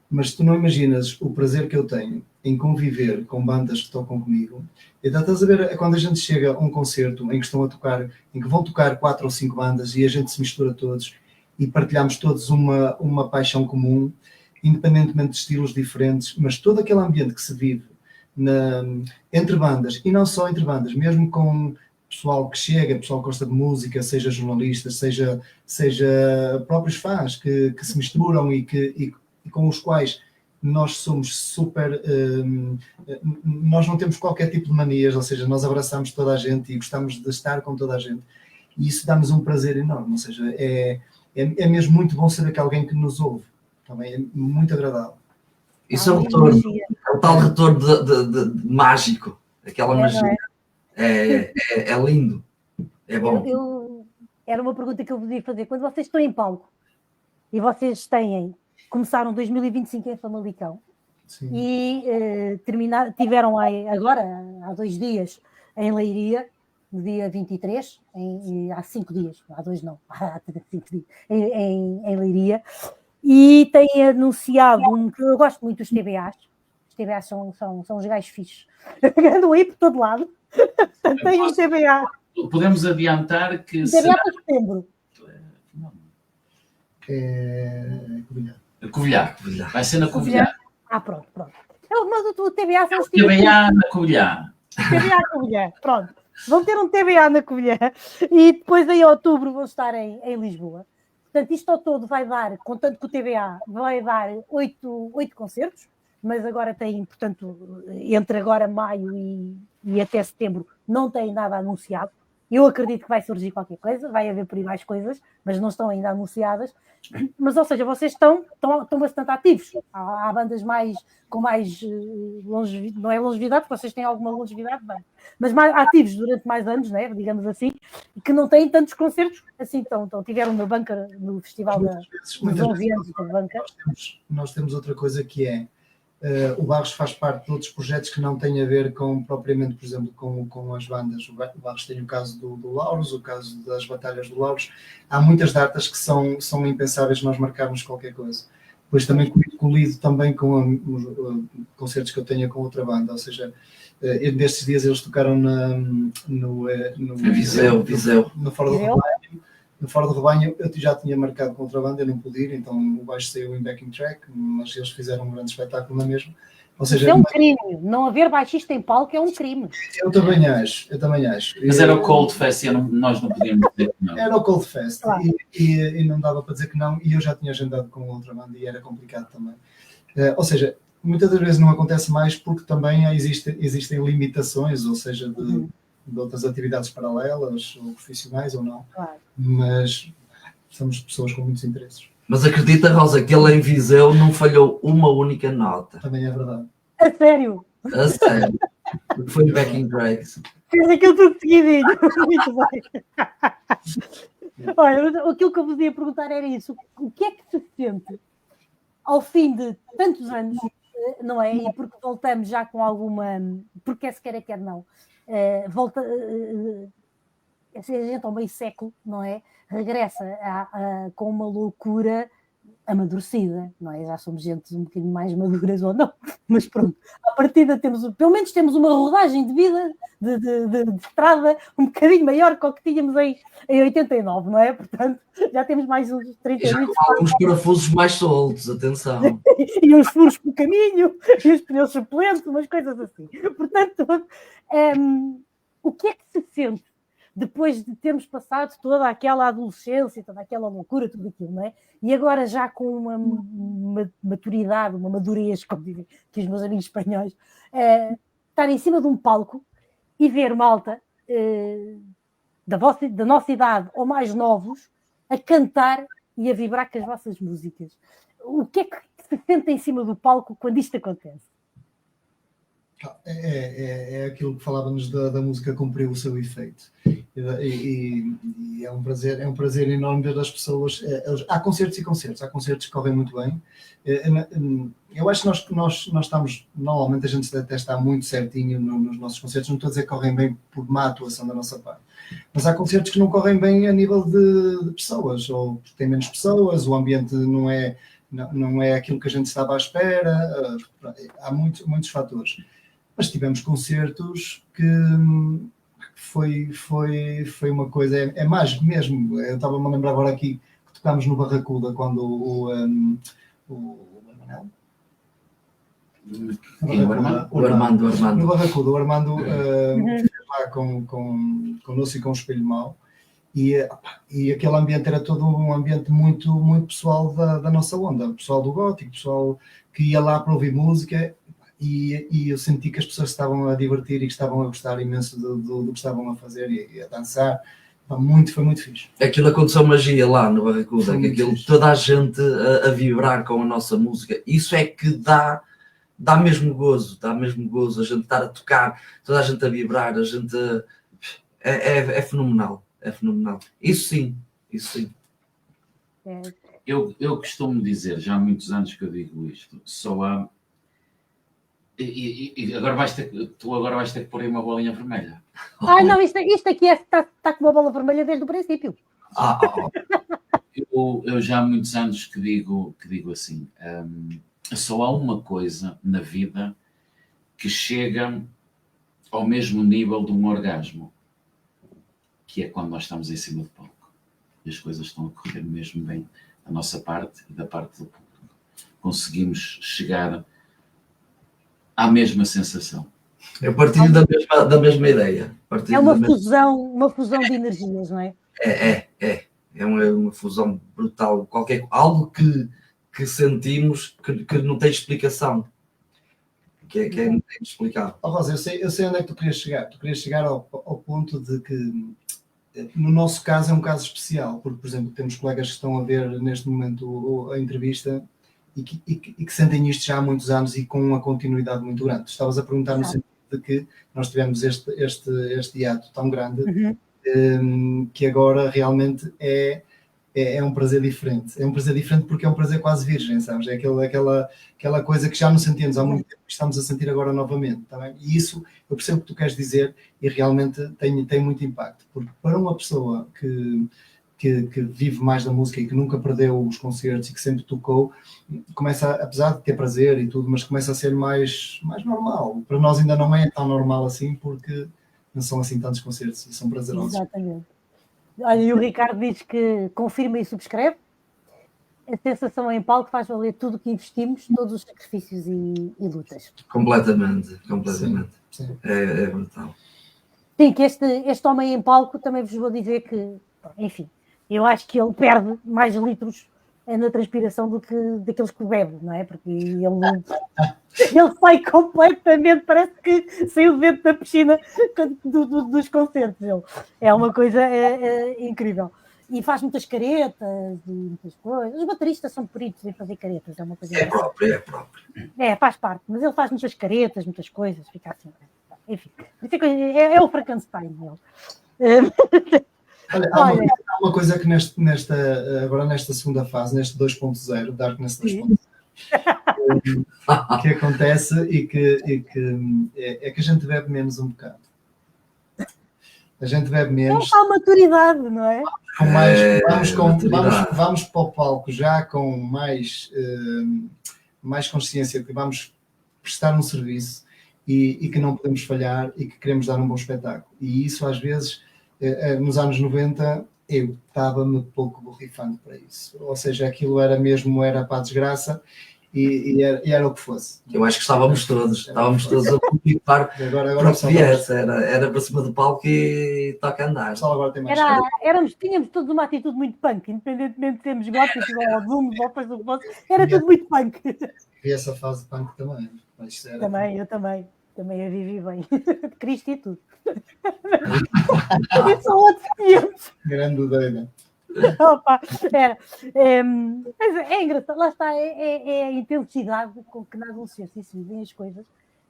mas tu não imaginas o prazer que eu tenho em conviver com bandas que tocam comigo. Então, estás a ver, quando a gente chega a um concerto em que estão a tocar, em que vão tocar 4 ou 5 bandas e a gente se mistura todos e partilhamos todos uma paixão comum, independentemente de estilos diferentes, mas todo aquele ambiente que se vive entre bandas, e não só entre bandas, mesmo com pessoal que chega, pessoal que gosta de música, seja jornalistas, seja próprios fãs que se misturam e com os quais nós somos super... nós não temos qualquer tipo de manias, ou seja, nós abraçamos toda a gente e gostamos de estar com toda a gente. E isso dá-nos um prazer enorme, ou seja, é mesmo muito bom saber que alguém que nos ouve. Também é muito agradável. Isso é um retorno, é o tal retorno de mágico, aquela magia. É lindo, é bom. Era uma pergunta que eu podia fazer. Quando vocês estão em palco e vocês começaram 2025 em Famalicão. Sim. E tiveram agora, há 2 dias, em Leiria, no dia 23, há 5 dias, há 2 não, há 5 dias, em Leiria, e têm anunciado que eu gosto muito dos TBAs. Os TBAs são os gajos fixos. Andam aí por todo lado. Tem um TBA. Podemos adiantar que... TBA para setembro. Covilhã. Vai ser na Covilhã. Pronto. Mas o TBA são os TBA na Covilhã. TBA Covilhã, pronto. Vão ter um TBA na Covilhã e depois em outubro vão estar em Lisboa. Portanto, isto ao todo vai dar, contando que o TBA vai dar 8 concertos, mas agora tem, portanto, entre agora maio e até setembro, não tem nada anunciado. Eu acredito que vai surgir qualquer coisa, vai haver por aí mais coisas, mas não estão ainda anunciadas. Mas, ou seja, vocês estão bastante ativos. Há bandas com mais longevidade, não é longevidade, porque vocês têm alguma longevidade, mas mais ativos durante mais anos, né, digamos assim, e que não têm tantos concertos assim. Então tiveram na banca, no festival dos 11 anos da banca. Nós temos outra coisa que é, o Barros faz parte de outros projetos que não têm a ver propriamente, por exemplo, com as bandas. O Barros tem o caso do Lauros, o caso das Batalhas do Lauros. Há muitas datas que são impensáveis nós marcarmos qualquer coisa. Depois também colido também com concertos que eu tenho com outra banda, ou seja, nestes dias eles tocaram no Viseu. No Fora do Rebanho. No Fora do Rebanho eu já tinha marcado com outra banda, eu não pude ir, então o baixo saiu em backing track, mas eles fizeram um grande espetáculo na mesma. Ou seja, isso é um crime, não haver baixista em palco é um crime. Eu também acho. Mas era o Cold Fest e nós não podíamos dizer que não. Era o Cold Fest, claro. e não dava para dizer que não, e eu já tinha agendado com outra banda e era complicado também. Ou seja, muitas das vezes não acontece mais porque também existem limitações, ou seja, de outras atividades paralelas, ou profissionais ou não. Claro. Mas somos pessoas com muitos interesses. Mas acredita, Rosa, que ele em Viseu não falhou uma única nota. Também é verdade. A sério? A sério. Foi backing tracks. Fez aquilo tudo seguidinho. Muito bem. Olha, aquilo que eu vos ia perguntar era isso. O que é que se sente ao fim de tantos anos não é? E porque voltamos já com alguma... Porque quer não. A gente ao meio século, não é? Regressa com uma loucura amadurecida, não é? Já somos gente um bocadinho mais maduras ou não, mas pronto, à partida pelo menos temos uma rodagem de vida, de estrada um bocadinho maior que o que tínhamos em 89, não é? Portanto, já temos mais uns 30 já minutos. com alguns parafusos mais soltos, atenção. E uns furos pelo caminho, e os pneus suplentes, umas coisas assim. Portanto, o que é que se sente depois de termos passado toda aquela adolescência, toda aquela loucura, tudo aquilo, não é? E agora já com uma maturidade, uma madurez, como dizem aqui os meus amigos espanhóis, estar em cima de um palco e ver malta da nossa idade ou mais novos a cantar e a vibrar com as vossas músicas. O que é que se sente em cima do palco quando isto acontece? É aquilo que falávamos da música cumprir o seu efeito. E é um prazer enorme ver as pessoas. Há concertos e concertos. Há concertos que correm muito bem. Eu acho que nós estamos... Normalmente a gente até está muito certinho nos nossos concertos. Não estou a dizer que correm bem por má atuação da nossa parte. Mas há concertos que não correm bem a nível de pessoas. Ou porque tem menos pessoas, o ambiente não é aquilo que a gente estava à espera. Há muitos fatores. Mas tivemos concertos que foi uma coisa, é mágico mesmo. Eu estava-me a lembrar agora aqui que tocámos no Barracuda quando o Armando. No Barracuda, o Armando fez lá connosco e com o Espelho Mau. E aquele ambiente era todo um ambiente muito, muito pessoal da nossa onda, pessoal do gótico, pessoal que ia lá para ouvir música. E eu senti que as pessoas estavam a divertir e que estavam a gostar imenso do que estavam a fazer e a dançar. Foi muito fixe. Aquilo aconteceu magia lá no Barracuda, toda a gente a vibrar com a nossa música. Isso é que dá mesmo gozo, a gente estar a tocar, toda a gente a vibrar, a gente... É fenomenal, é fenomenal. Isso sim. Eu costumo dizer, já há muitos anos que eu digo isto, só há... E agora tu vais ter que pôr aí uma bolinha vermelha. Não, isto aqui está com uma bola vermelha desde o princípio. Eu já há muitos anos que digo assim, só há uma coisa na vida que chega ao mesmo nível de um orgasmo, que é quando nós estamos em cima do palco. E as coisas estão a correr mesmo bem da nossa parte e da parte do público. Conseguimos chegar à mesma sensação. Eu partilho da mesma ideia. É uma fusão de energias, não é? É uma fusão brutal. Algo que sentimos que não tem explicação. Que é inexplicável. Rosa, eu sei onde é que tu querias chegar. Tu querias chegar ao ponto de que, no nosso caso, é um caso especial. Porque, por exemplo, temos colegas que estão a ver neste momento a entrevista e que sentem isto já há muitos anos e com uma continuidade muito grande. Estavas a perguntar no sentido de que nós tivemos este hiato tão grande que agora realmente é um prazer diferente. É um prazer diferente porque é um prazer quase virgem, sabes? É aquela coisa que já não sentíamos há muito tempo e estamos a sentir agora novamente. Tá bem? E isso, eu percebo o que tu queres dizer e realmente tem muito impacto. Porque para uma pessoa que vive mais da música e que nunca perdeu os concertos e que sempre tocou, começa, apesar de ter prazer e tudo, mas começa a ser mais normal. Para nós ainda não é tão normal assim, porque não são assim tantos concertos e são prazerosos. Exatamente. Olha, e o Ricardo diz que confirma e subscreve. A sensação em palco faz valer tudo o que investimos, todos os sacrifícios e lutas. Completamente. Sim. É brutal. Sim, que este homem em palco, também vos vou dizer que, enfim, eu acho que ele perde mais litros na transpiração do que daqueles que bebe, não é? Porque ele sai completamente, parece que saiu dentro da piscina dos concertos. É uma coisa incrível. E faz muitas caretas e muitas coisas. Os bateristas são peritos em fazer caretas, é uma coisa. É próprio. Faz parte, mas ele faz muitas caretas, muitas coisas, fica assim. Enfim, é o Frankenstein. Olha, há uma coisa que agora nesta segunda fase, neste 2.0, Darkness 2.0, que acontece e que é que a gente bebe menos um bocado. A gente bebe menos. É uma maturidade, não é? Com mais, maturidade. vamos para o palco já com mais consciência de que vamos prestar um serviço e que não podemos falhar e que queremos dar um bom espetáculo. E isso às vezes, nos anos 90, eu estava-me pouco borrifando para isso. Ou seja, aquilo era para a desgraça e era o que fosse. Eu acho que estávamos todos a participar para que viesse, era para cima do palco e toca a andar. Agora tem mais Tínhamos todos uma atitude muito punk, independentemente de sermos góticos ou zooms ou coisa do que fosse, era tudo muito punk. E essa fase de punk também. Mas eu também a vivi bem. De Cristo e tudo. E são outros tempos. Grande doida. Opa, mas é engraçado, lá está, é a intensidade com que na adolescência se vivem as coisas,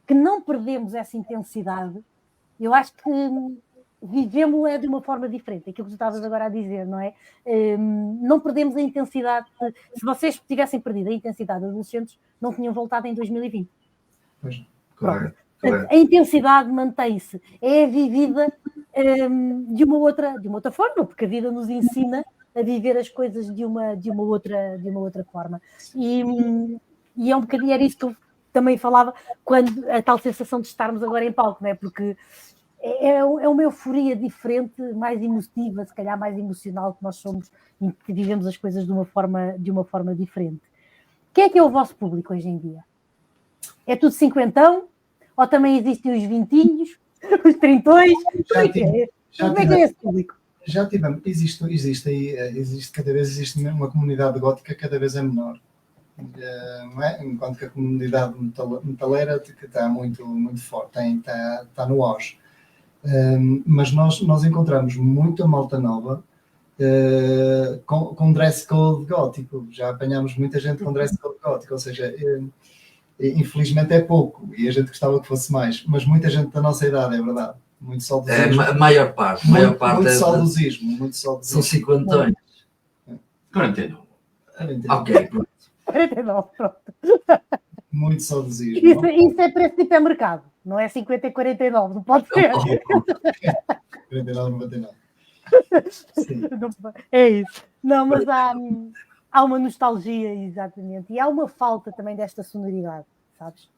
que não perdemos essa intensidade. Eu acho que vivemos-la de uma forma diferente, aquilo que tu estavas agora a dizer, não é? Não perdemos a intensidade. Se vocês tivessem perdido a intensidade de adolescentes, não tinham voltado em 2020. Pois. Correto. A intensidade mantém-se, é vivida de uma outra forma, porque a vida nos ensina a viver as coisas de uma outra forma. E é um bocadinho, era isso que eu também falava, quando a tal sensação de estarmos agora em palco, não é? Porque é uma euforia diferente, mais emotiva, se calhar mais emocional que nós somos, e que vivemos as coisas de uma forma diferente. Quem é o vosso público hoje em dia? É tudo cinquentão? Ou também existem os vintinhos, os trintões? Como é que é esse público? Já tivemos, cada vez existe uma comunidade gótica, cada vez é menor. Não é? Enquanto que a comunidade metaleira que está muito, muito forte, está no auge. Mas nós encontramos muita malta nova com dress code gótico. Já apanhamos muita gente com dress code gótico, ou seja, infelizmente é pouco e a gente gostava que fosse mais, mas muita gente da nossa idade, é verdade. Muito saudosismo. A maior parte muito é saudosismo. São 50 anos. 49. Ok, pronto. 49, pronto. Muito saudosismo. Isso é preço de hipermercado, não é 50 e 49, não pode ser. 49, 99. Sim. É isso. Não, mas há uma nostalgia, exatamente, e há uma falta também desta sonoridade, sabes?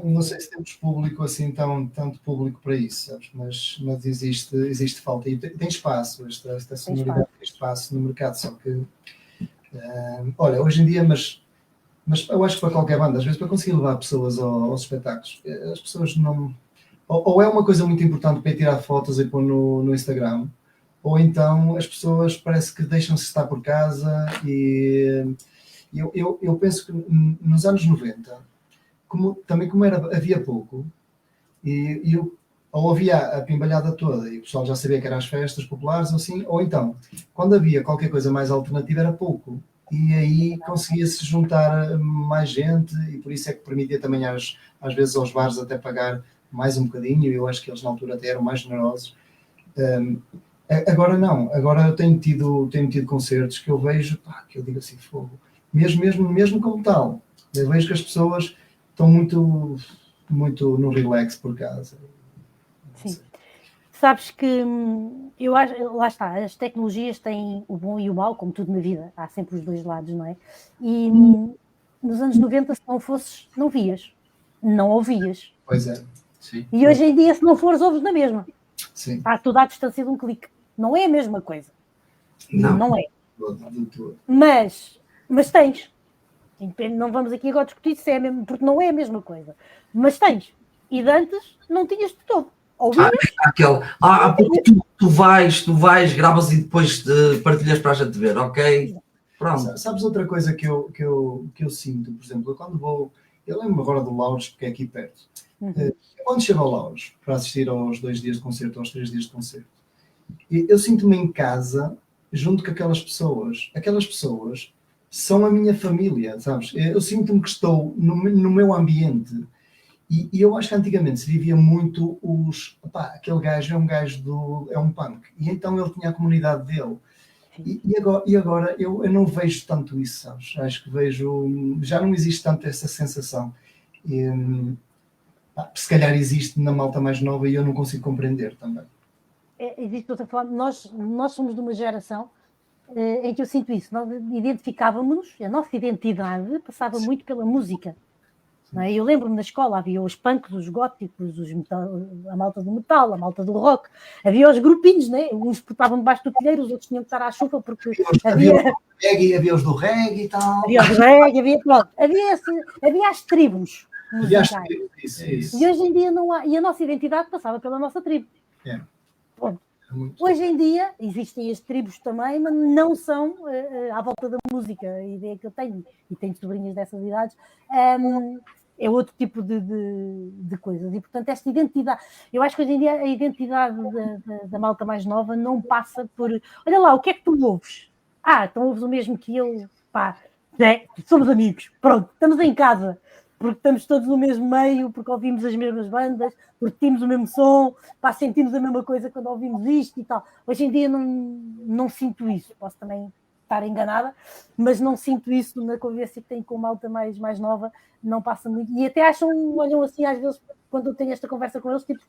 Não sei se temos público assim, tanto público para isso, sabes? Mas existe falta. E tem espaço, esta sonoridade tem espaço no mercado, só que olha, hoje em dia, mas eu acho que para qualquer banda, às vezes para conseguir levar pessoas aos espetáculos, as pessoas não... Ou é uma coisa muito importante para ir tirar fotos e pôr no Instagram, ou então as pessoas parece que deixam-se estar por casa e eu penso que nos anos 90, como havia pouco, ou havia a pimbalhada toda e o pessoal já sabia que eram as festas populares ou assim, ou então, quando havia qualquer coisa mais alternativa era pouco. E aí conseguia-se juntar mais gente e por isso é que permitia também às vezes aos bares até pagar mais um bocadinho. Eu acho que eles na altura até eram mais generosos. Agora não, agora eu tenho tido concertos que eu vejo, que eu digo assim, fogo, mesmo como tal, eu vejo que as pessoas estão muito, muito no relax por casa. Sim. Sabes que eu acho, lá está, as tecnologias têm o bom e o mau, como tudo na vida, há sempre os dois lados, não é? E nos anos 90, se não fosses, não vias, não ouvias. Pois é. Sim. E hoje em dia, se não fores, ouves na mesma. Sim. Está tudo à distância de um clique. Não é a mesma coisa. Não é. Mas tens. Não vamos aqui agora discutir se é mesmo, porque não é a mesma coisa. Mas tens. E de antes não tinhas de todo. Ouvias? Porque tu vais, gravas e depois partilhas para a gente ver, ok? Pronto. Sabes outra coisa que eu sinto, por exemplo, quando vou, eu lembro-me agora do Lauros, porque é aqui perto. Quando chego ao Lauros para assistir aos 2 dias de concerto, aos 3 dias de concerto, eu sinto-me em casa junto com aquelas pessoas. Aquelas pessoas são a minha família, sabes? Eu sinto-me que estou no meu ambiente. E eu acho que antigamente se vivia muito aquele gajo é um punk. E então ele tinha a comunidade dele. E agora eu não vejo tanto isso, sabes? Acho que já não existe tanto essa sensação. Se calhar existe na malta mais nova e eu não consigo compreender também. Existe outra forma. Nós somos de uma geração em que eu sinto isso. Nós identificávamos-nos, a nossa identidade passava muito pela música. Não é? Eu lembro-me na escola, havia os punks, os góticos, a malta do metal, a malta do rock, havia os grupinhos, né? Uns estavam debaixo do telheiro, os outros tinham que estar à chuva, porque havia os do reggae e tal. Havia os reggae, havia as tribos musicais. Isso. E hoje em dia não há, e a nossa identidade passava pela nossa tribo. Bom, hoje em dia existem as tribos também, mas não são à volta da música. A ideia que eu tenho, e tenho sobrinhas dessas idades, é outro tipo de coisas. E, portanto, esta identidade... Eu acho que hoje em dia a identidade da malta mais nova não passa por... Olha lá, o que é que tu ouves? Então ouves o mesmo que eu. Pá, somos amigos. Pronto, estamos em casa. Porque estamos todos no mesmo meio, porque ouvimos as mesmas bandas, porque temos o mesmo som, sentimos a mesma coisa quando ouvimos isto e tal. Hoje em dia não sinto isso. Posso também estar enganada, mas não sinto isso na conversa que tenho com uma malta mais nova, não passa muito. E até olham assim às vezes, quando eu tenho esta conversa com eles, tipo,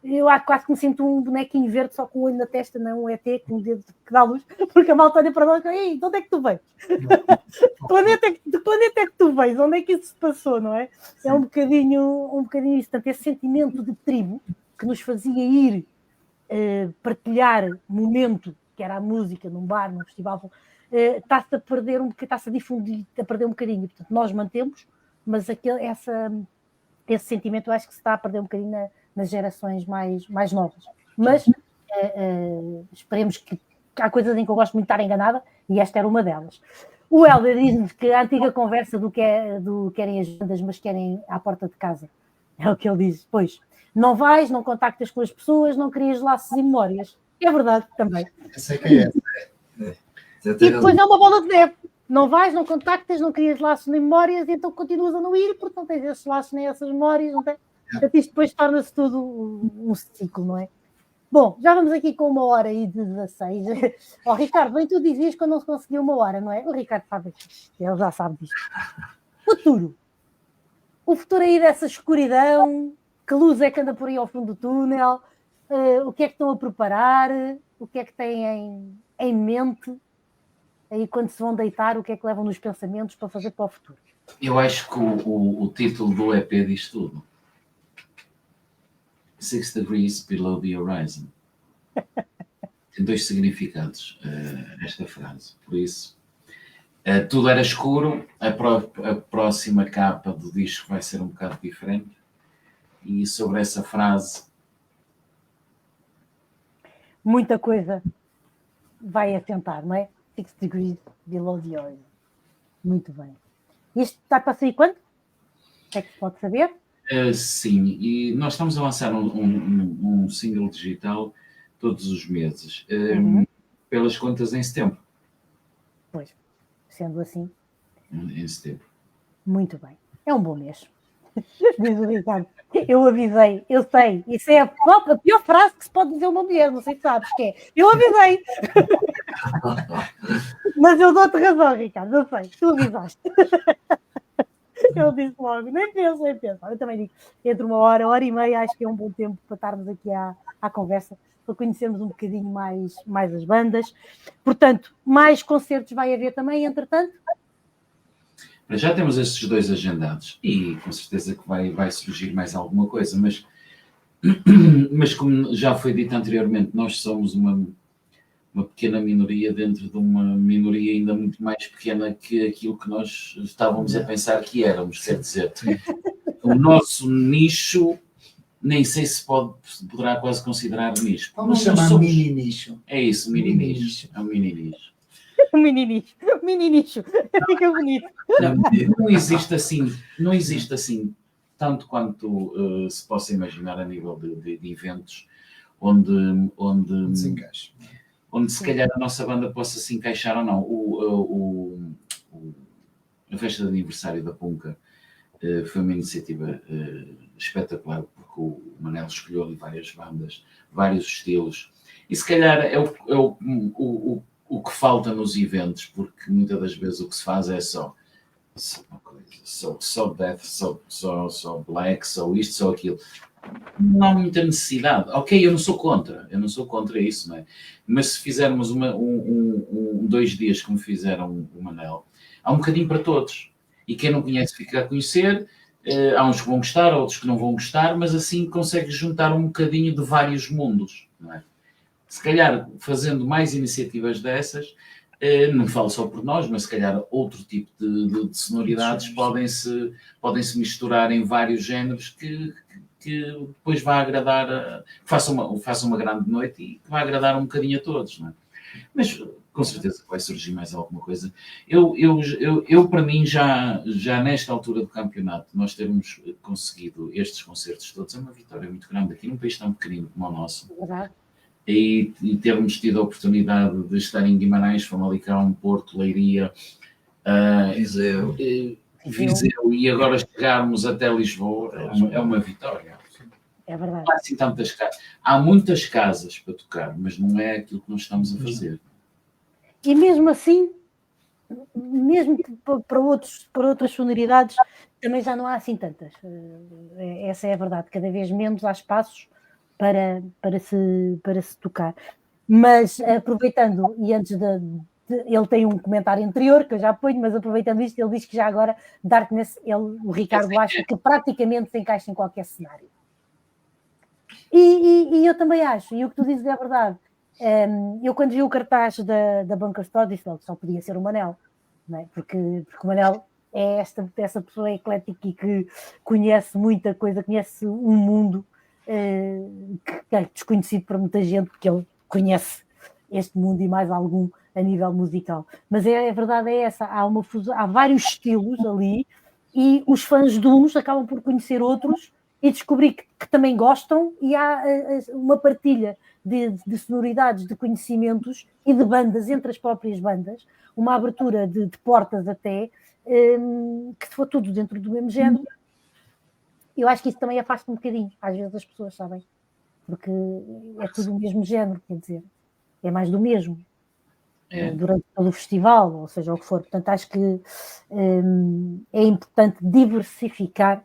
eu quase que me sinto um bonequinho verde só com o olho na testa, não um ET com o dedo que dá luz, porque a malta olha para nós e diz: "Ei, de onde é que tu vens? De que planeta é que tu vens? Onde é que isso se passou?" Não é? Sim. É um bocadinho isso. Portanto, esse sentimento de tribo que nos fazia ir partilhar momento, que era a música, num bar, num festival, está-se a perder está-se a difundir, a perder um bocadinho. Portanto, nós mantemos, mas esse sentimento eu acho que se está a perder um bocadinho nas gerações mais novas. Mas esperemos que há coisas em que eu gosto muito de estar enganada, e esta era uma delas. O Helder diz-nos que a antiga conversa do querem as bandas, mas querem à porta de casa. É o que ele diz. Pois, não vais, não contactas com as pessoas, não crias laços e memórias. É verdade também. Essa é que é. E depois é uma bola de neve. Não vais, não contactas, não crias laços nem memórias, e então continuas a não ir, porque não tens esses laços nem essas memórias. Não tens... Portanto, isto depois torna-se tudo um ciclo, não é? Bom, já vamos aqui com 1h16. Ricardo, bem tu dizias que eu não se conseguia 1 hora, não é? O Ricardo sabe disto, ele já sabe disto. Futuro. O futuro aí dessa escuridão, que luz é que anda por aí ao fundo do túnel, o que é que estão a preparar, o que é que têm em mente, aí quando se vão deitar, o que é que levam nos pensamentos para fazer para o futuro? Eu acho que o título do EP diz tudo. 6 degrees below the horizon. Tem 2 significados esta frase. Por isso, tudo era escuro, a próxima capa do disco vai ser um bocado diferente. E sobre essa frase... Muita coisa vai assentar, não é? 6 degrees below the horizon. Muito bem. Isto está para sair quando? O que é que se pode saber? Sim, e nós estamos a lançar um single digital todos os meses, pelas contas em setembro. Pois, sendo assim. Em setembro. Muito bem. É um bom mês. Diz o Ricardo. Eu avisei, eu sei. Isso é a pior frase que se pode dizer a uma mulher, não sei se sabes que é. Eu avisei. Mas eu dou-te razão, Ricardo, eu sei. Tu avisaste. Eu disse logo, nem penso. Eu também digo, entre 1 hora e meia, acho que é um bom tempo para estarmos aqui à conversa, para conhecermos um bocadinho mais as bandas. Portanto, mais concertos vai haver também, entretanto? Já temos estes 2 agendados e com certeza que vai surgir mais alguma coisa, mas como já foi dito anteriormente, nós somos uma pequena minoria dentro de uma minoria ainda muito mais pequena que aquilo que nós estávamos a pensar que éramos. Quer dizer, o nosso nicho nem sei se poderá quase considerar nicho. Vamos chamar mini nicho. É isso, mini nicho. É um mini nicho. Mini nicho. Fica bonito. Não existe assim tanto quanto se possa imaginar a nível de eventos onde se calhar a nossa banda possa se encaixar ou não. A festa de aniversário da Punca foi uma iniciativa espetacular, porque o Manel escolheu ali várias bandas, vários estilos, e se calhar é o o que falta nos eventos, porque muitas das vezes o que se faz é só uma coisa, só death, só black, só isto, só aquilo. Não há muita necessidade. Ok, eu não sou contra isso, não é? Mas se fizermos 2 dias como fizeram o Manel, há um bocadinho para todos. E quem não conhece fica a conhecer, há uns que vão gostar, outros que não vão gostar, mas assim consegue juntar um bocadinho de vários mundos, não é? Se calhar fazendo mais iniciativas dessas, não falo só por nós, mas se calhar outro tipo de sonoridades podem-se misturar em vários géneros que depois vai agradar, faça uma grande noite e que vai agradar um bocadinho a todos, não é? Mas com certeza vai surgir mais alguma coisa. Eu para mim, já nesta altura do campeonato, nós termos conseguido estes concertos todos é uma vitória muito grande aqui num país tão pequenino como o nosso. E termos tido a oportunidade de estar em Guimarães, Famalicão, Porto, Leiria, Viseu, e agora chegarmos até Lisboa é uma vitória. É verdade. Há, assim, tantas casas. Há muitas casas para tocar, mas não é aquilo que nós estamos a fazer. E mesmo assim, mesmo para outras sonoridades, também já não há assim tantas. Essa é a verdade. Cada vez menos há espaços para se tocar. Mas aproveitando, e antes ele tem um comentário anterior que eu já ponho, mas aproveitando isto, ele diz que já agora Darkness, o Ricardo acha que praticamente se encaixa em qualquer cenário. E eu também acho, e o que tu dizes é verdade. Eu quando vi o cartaz da Bunker Store disse que só podia ser o Manel, não é? Porque o Manel é essa pessoa eclética e que conhece muita coisa, conhece um mundo que é desconhecido para muita gente, porque ele conhece este mundo e mais algum a nível musical. Mas a verdade é essa, há vários estilos ali e os fãs de uns acabam por conhecer outros e descobrir que também gostam, e há uma partilha de sonoridades, de conhecimentos e de bandas entre as próprias bandas, uma abertura de portas até, que se for tudo dentro do mesmo género. Eu acho que isso também afasta um bocadinho, às vezes as pessoas sabem, porque é tudo o mesmo género, quer dizer, é mais do mesmo. Durante todo o festival, ou seja, o que for. Portanto, acho que é importante diversificar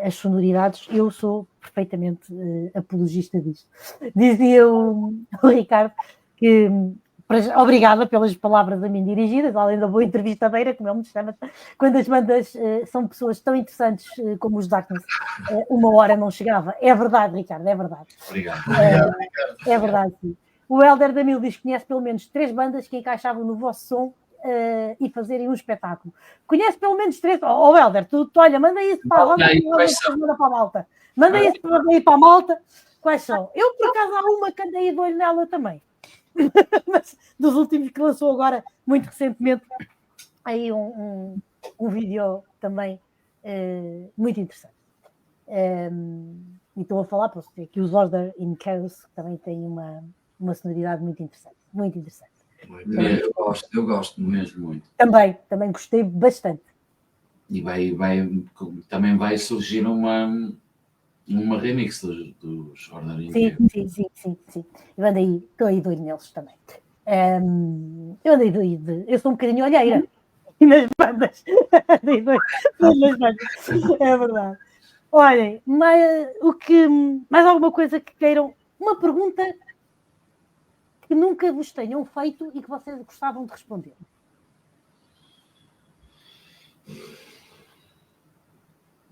as sonoridades. Eu sou perfeitamente apologista disto. Dizia o Ricardo que obrigada pelas palavras a mim dirigidas, além da boa entrevistadeira, como ele me chama, quando as bandas são pessoas tão interessantes como os Darkness, 1 hora não chegava. É verdade, Ricardo, é verdade. Obrigado. É verdade, sim. O Helder Damil diz que conhece pelo menos 3 bandas que encaixavam no vosso som e fazerem um espetáculo. Conhece pelo menos 3. Oh, Helder, tu olha, manda isso para a roda e manda para a malta. Manda isso para a malta. Quais são? Eu, por acaso, há uma que andei de olho nela também. Mas dos últimos que lançou agora, muito recentemente, aí um vídeo também muito interessante. E estou a falar para você que os Order in Chaos também têm uma sonoridade muito interessante. Muito interessante. Eu gosto mesmo muito. Também gostei bastante. E também vai surgir uma remix dos Order in Chaos. Sim. Estou aí doido neles também. Eu sou um bocadinho olheira nas bandas. Nas bandas. É verdade. Olhem, mais alguma coisa que queiram? Uma pergunta que nunca vos tenham feito e que vocês gostavam de responder.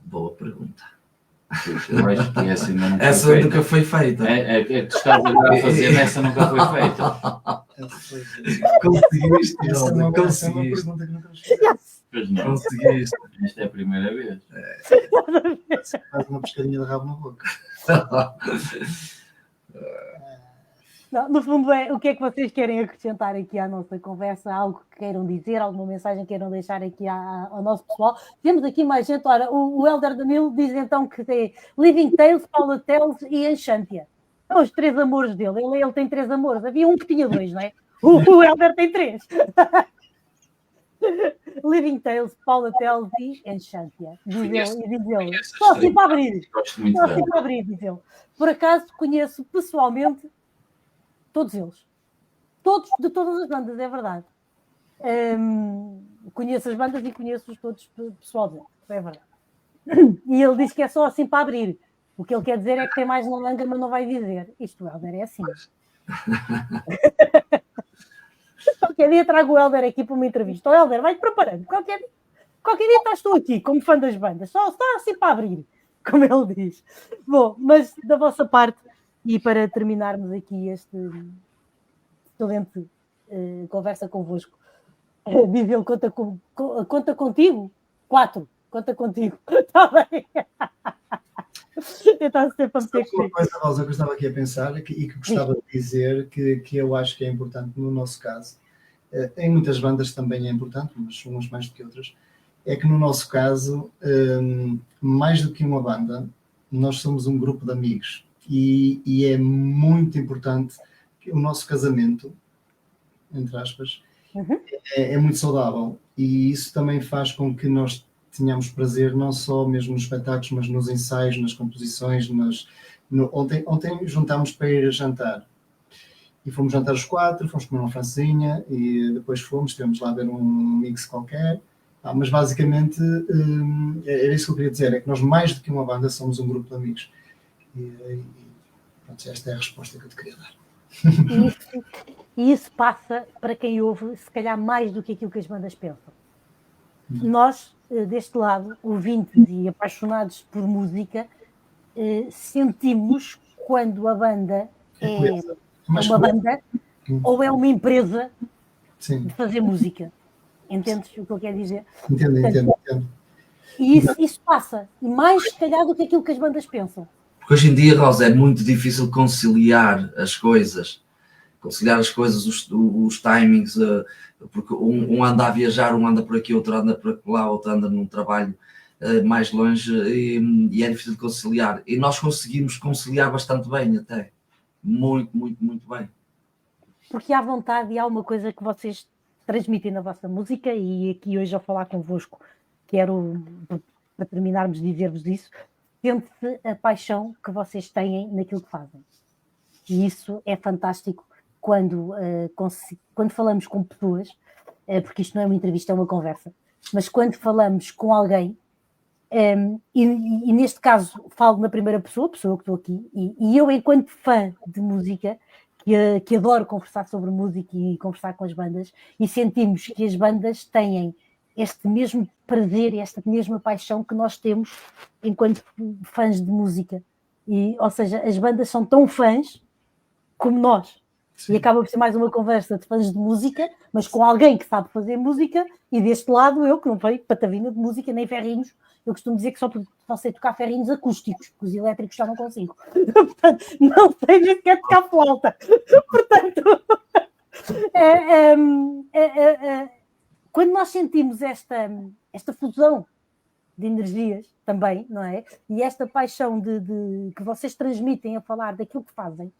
Boa pergunta. Eu acho que essa ainda nunca essa foi nunca foi feita. É que tu estás agora a fazer, essa nunca foi feita. Conseguiste, Essa é uma conseguiste. pergunta que nunca nos fizemos. Pois não, Conseguiste. esta é a primeira vez. Faz uma pescadinha de rabo na boca. Não, no fundo, o que é que vocês querem acrescentar aqui à nossa conversa? Algo que queiram dizer? Alguma mensagem que queiram deixar aqui ao nosso pessoal? Temos aqui mais gente. Ora, o Helder Danilo diz então que tem Living Tales, Paula Tales e Enchantia. São os 3 amores dele. Ele tem 3 amores. Havia um que tinha 2, não é? O Helder tem 3. Living Tales, Paula Tales e Enchantia. Diz ele. Só assim para abrir. Gosto muito dela. Diz ele. Por acaso conheço pessoalmente todos eles. de todas as bandas, é verdade. Conheço as bandas e conheço-os todos pessoalmente, é verdade. E ele diz que é só assim para abrir. O que ele quer dizer é que tem mais na manga, mas não vai dizer. Isto, o Helder, é assim. Qualquer dia trago o Helder aqui para uma entrevista. O Helder, vai-te preparando. Qualquer dia estás tu aqui, como fã das bandas. Só está assim para abrir, como ele diz. Bom, mas da vossa parte, e para terminarmos aqui este excelente conversa convosco, diz ele, conta contigo? 4. Conta contigo. Está bem. Eu estava sempre a meter uma coisa, Rosa, que eu estava aqui a pensar e que gostava de dizer que eu acho que é importante no nosso caso. Em muitas bandas também é importante, mas umas mais do que outras. É que no nosso caso, mais do que uma banda, nós somos um grupo de amigos. E é muito importante que o nosso casamento, entre aspas, é muito saudável. E isso também faz com que nós tenhamos prazer não só mesmo nos espetáculos, mas nos ensaios, nas composições. Ontem juntámos para ir a jantar. E fomos jantar os 4, fomos comer uma francesinha e depois estivemos lá a ver um mix qualquer. Mas basicamente era isso que eu queria dizer, é que nós mais do que uma banda somos um grupo de amigos. E pronto, esta é a resposta que eu te queria dar. E isso passa, para quem ouve, se calhar mais do que aquilo que as bandas pensam. Nós, deste lado, ouvintes e apaixonados por música, sentimos quando a banda é uma banda ou é uma empresa de fazer música. Entendes o que eu quero dizer? Entendo. E isso passa, e mais se calhar do que aquilo que as bandas pensam. Porque hoje em dia, Rosa, é muito difícil conciliar as coisas, os timings, porque um anda a viajar, um anda por aqui, outro anda por lá, outro anda num trabalho mais longe, e é difícil de conciliar. E nós conseguimos conciliar bastante bem até. Muito bem. Porque há vontade e há uma coisa que vocês transmitem na vossa música, e aqui hoje ao falar convosco quero, para terminarmos, dizer-vos isso, sente-se a paixão que vocês têm naquilo que fazem. E isso é fantástico quando falamos com pessoas, porque isto não é uma entrevista, é uma conversa, mas quando falamos com alguém, e neste caso falo na primeira pessoa que estou aqui, e eu, enquanto fã de música, que adoro conversar sobre música e conversar com as bandas, e sentimos que as bandas têm este mesmo prazer e esta mesma paixão que nós temos enquanto fãs de música. Ou seja, as bandas são tão fãs como nós. Sim. E acaba por ser mais uma conversa de fãs de música, mas com alguém que sabe fazer música, e deste lado eu, que não veio patavina de música, nem ferrinhos. Eu costumo dizer que só sei tocar ferrinhos acústicos, porque os elétricos já não consigo. Portanto, não sei nem sequer tocar flauta. Portanto, quando nós sentimos esta fusão de energias também, não é? E esta paixão que vocês transmitem a falar daquilo que fazem,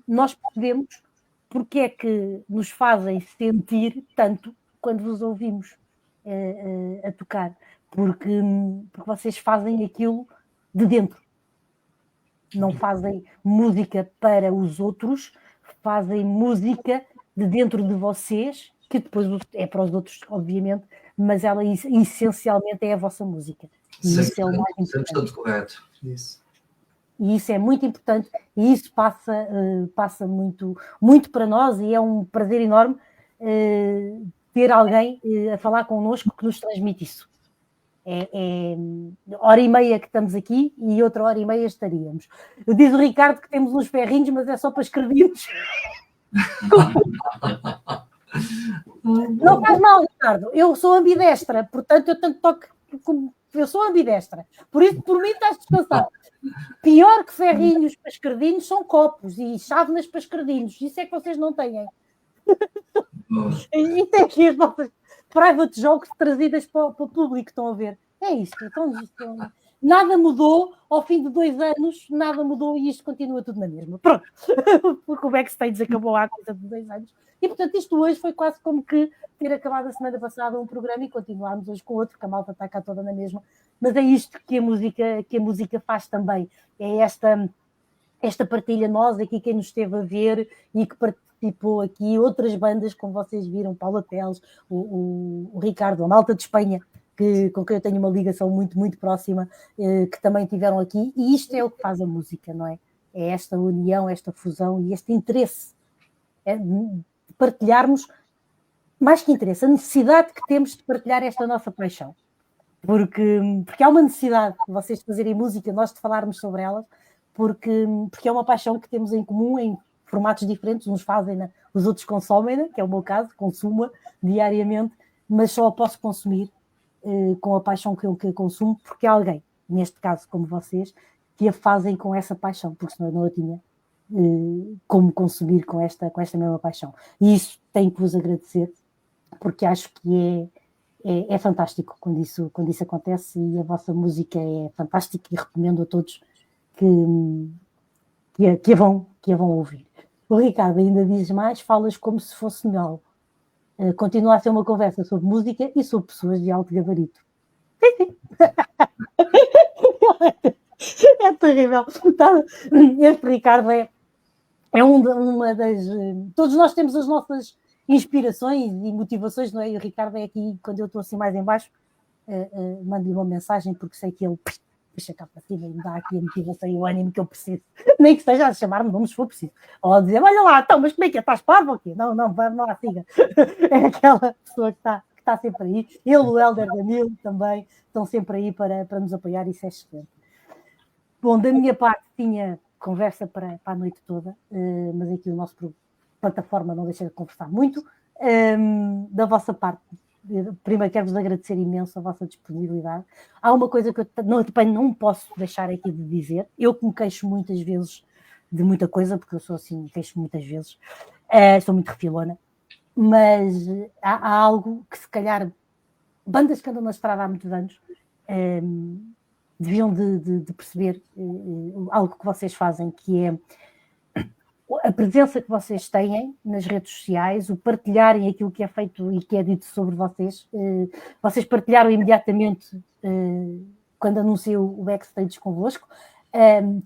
nós percebemos porque é que nos fazem sentir tanto quando vos ouvimos a tocar, porque vocês fazem aquilo de dentro. Não fazem música para os outros, fazem música de dentro de vocês, que depois é para os outros, obviamente, mas ela essencialmente é a vossa música. E isso é o mais importante. Correto. Isso. E isso é muito importante, e isso passa muito para nós, e é um prazer enorme ter alguém a falar connosco que nos transmite isso. É hora e meia que estamos aqui e outra hora e meia estaríamos. Diz o Ricardo que temos uns ferrinhos, mas é só para escrevermos. Não faz mal, Ricardo. Eu sou ambidestra, portanto eu tanto toque como eu sou ambidestra. Por isso, por mim, estás descansado. Pior que ferrinhos para escredinhos são copos e chávenas para escredinhos. Isso é que vocês não têm. E tem aqui as vossas private jokes trazidas para o público, estão a ver? É isto. Então, nada mudou ao fim de 2 anos, nada mudou e isto continua tudo na mesma. Pronto. Porque o backstage acabou há coisa de 2 anos. E, portanto, isto hoje foi quase como que ter acabado a semana passada um programa e continuarmos hoje com outro, que a malta está cá toda na mesma. Mas é isto que a música faz também. É esta partilha, nós aqui, quem nos esteve a ver e que participou aqui, outras bandas, como vocês viram, Paula Teles, o Ricardo, a malta de Espanha, com quem eu tenho uma ligação muito, muito próxima, que também tiveram aqui, e isto é o que faz a música, não é? É esta união, esta fusão e este interesse, de partilharmos, mais que interesse, a necessidade que temos de partilhar esta nossa paixão. Porque há uma necessidade de vocês fazerem música, nós de falarmos sobre elas, porque é uma paixão que temos em comum, em formatos diferentes, uns fazem, os outros consomem, que é o meu caso, consumo diariamente, mas só a posso consumir com a paixão que eu consumo, porque há alguém, neste caso como vocês, que a fazem com essa paixão, porque senão eu não a tinha como consumir com esta mesma paixão. E isso tenho que vos agradecer, porque acho que é fantástico quando isso acontece, e a vossa música é fantástica e recomendo a todos que a vão ouvir. O Ricardo ainda diz mais, falas como se fosse melhor. Continua a ser uma conversa sobre música e sobre pessoas de alto gabarito. Sim. É terrível. Este Ricardo é uma das... Todos nós temos as nossas inspirações e motivações, não é? E o Ricardo é aqui, quando eu estou assim mais em baixo, mando-lhe uma mensagem, porque sei que ele puxa cá para cima e me dá aqui a motivação e o ânimo que eu preciso. Nem que seja a chamar-me nomes se for preciso. Ou a dizer, olha lá, então, mas como é que é? Estás parvo ou quê? Não, vamos lá, siga. É aquela pessoa que está sempre aí. Ele, o Helder Danilo também, estão sempre aí para nos apoiar, isso é excelente. Bom, da minha parte tinha conversa para a noite toda, mas aqui o nosso plataforma não deixa de conversar muito. Da vossa parte, primeiro quero-vos agradecer imenso a vossa disponibilidade. Há uma coisa que eu não posso deixar aqui de dizer. Eu que me queixo muitas vezes de muita coisa, porque eu sou assim, queixo muitas vezes, sou muito refilona, mas há algo que se calhar bandas que andam na estrada há muitos anos deviam de perceber algo que vocês fazem, que é a presença que vocês têm nas redes sociais, o partilharem aquilo que é feito e que é dito sobre vocês. Vocês partilharam imediatamente quando anunciei o backstage convosco.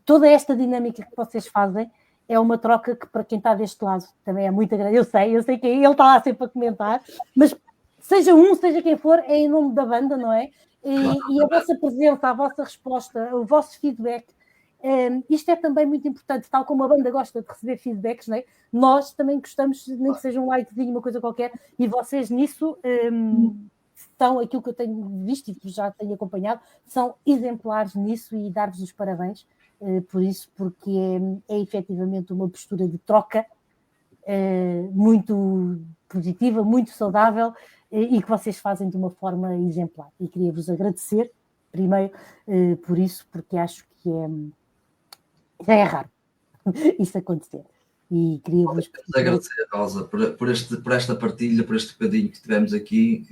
Toda esta dinâmica que vocês fazem é uma troca que, para quem está deste lado, também é muito agradável. Eu sei que ele está lá sempre a comentar, mas seja quem for, é em nome da banda, não é? E a vossa presença, a vossa resposta, o vosso feedback, isto é também muito importante, tal como a banda gosta de receber feedbacks, não é? Nós também gostamos, nem que seja um likezinho, uma coisa qualquer, e vocês nisso são aquilo que eu tenho visto e que já tenho acompanhado, são exemplares nisso, e dar-vos os parabéns por isso, porque é efetivamente uma postura de troca muito positiva, muito saudável, e que vocês fazem de uma forma exemplar. E queria-vos agradecer, primeiro, por isso, porque acho que já é raro isso acontecer. E queria-vos agradecer, Rosa, por esta partilha, por este bocadinho que tivemos aqui,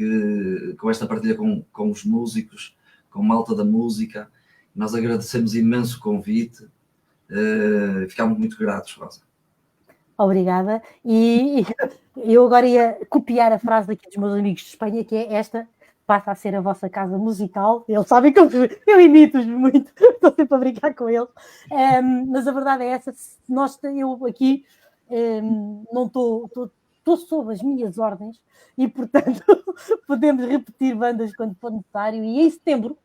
com esta partilha com os músicos, com a malta da música. Nós agradecemos imenso o convite, ficamos muito gratos, Rosa. Obrigada. E eu agora ia copiar a frase daqui dos meus amigos de Espanha, que é esta: passa a ser a vossa casa musical. Eles sabem que eu imito-os muito, estou sempre a brincar com eles. Mas a verdade é essa: eu aqui não estou sob as minhas ordens, e portanto podemos repetir bandas quando for necessário, e em setembro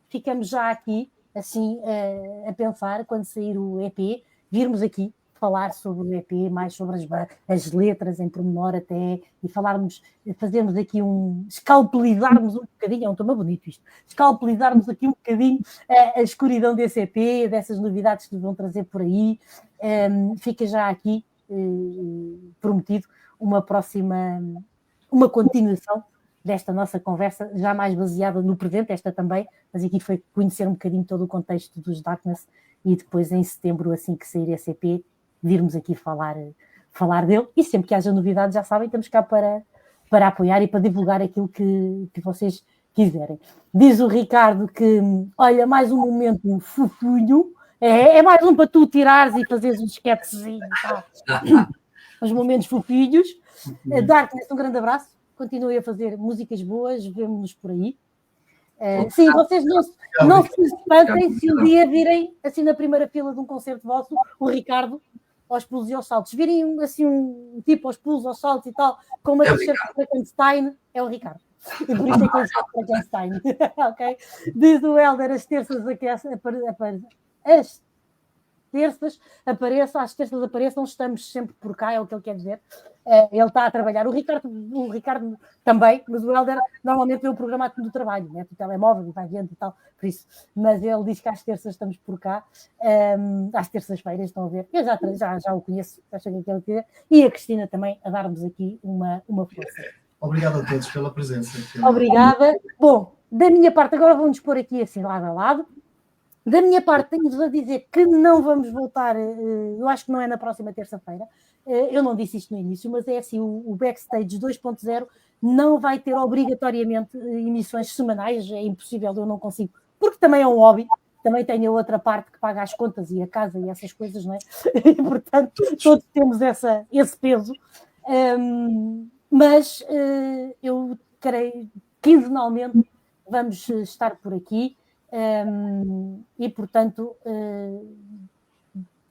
ficamos já aqui, assim, a pensar, quando sair o EP, virmos aqui falar sobre o EP, mais sobre as letras em pormenor até, e fazermos aqui escalpelizarmos um bocadinho, é um tema bonito isto, escalpelizarmos aqui um bocadinho a escuridão desse EP, dessas novidades que vão trazer por aí. Fica já aqui prometido uma continuação desta nossa conversa, já mais baseada no presente, esta também, mas aqui foi conhecer um bocadinho todo o contexto dos Darkness, e depois em setembro, assim que sair esse EP, virmos aqui falar dele, e sempre que haja novidades, já sabem, estamos cá para apoiar e para divulgar aquilo que vocês quiserem. Diz o Ricardo que, olha, mais um momento fofinho, é mais um para tu tirares e fazeres uns sketches, os momentos fofinhos. Darkness, um grande abraço, continue a fazer músicas boas, vemo-nos por aí. Sim, vocês não se espantem se um dia virem assim na primeira fila de um concerto vosso, o Ricardo aos pulos e aos saltos, virem assim um tipo aos pulos, aos saltos e tal, com uma t-shirt de Frankenstein, é o Ricardo. E por isso é que eu sou Frankenstein. Ok? Diz o Helder, as terças às terças apareçam, estamos sempre por cá, é o que ele quer dizer. Ele está a trabalhar. O Ricardo também, mas o Helder normalmente vê o programa do trabalho, né? Do telemóvel, e vai vendo e tal, por isso. Mas ele diz que às terças estamos por cá, às terças-feiras, estão a ver. Eu já o conheço, já sei o que ele quer dizer. E a Cristina também a dar-nos aqui uma força. Obrigado a todos pela presença. Obrigada. Bom, da minha parte, agora vamos pôr aqui assim lado a lado. Da minha parte, tenho-vos a dizer que não vamos voltar, eu acho que não é na próxima terça-feira, eu não disse isto no início, mas é assim, o Backstage 2.0 não vai ter obrigatoriamente emissões semanais, é impossível, eu não consigo, porque também é um hobby, também tenho a outra parte que paga as contas e a casa e essas coisas, não é? E, portanto, todos temos esse peso, mas eu creio, quinzenalmente, vamos estar por aqui. E, portanto,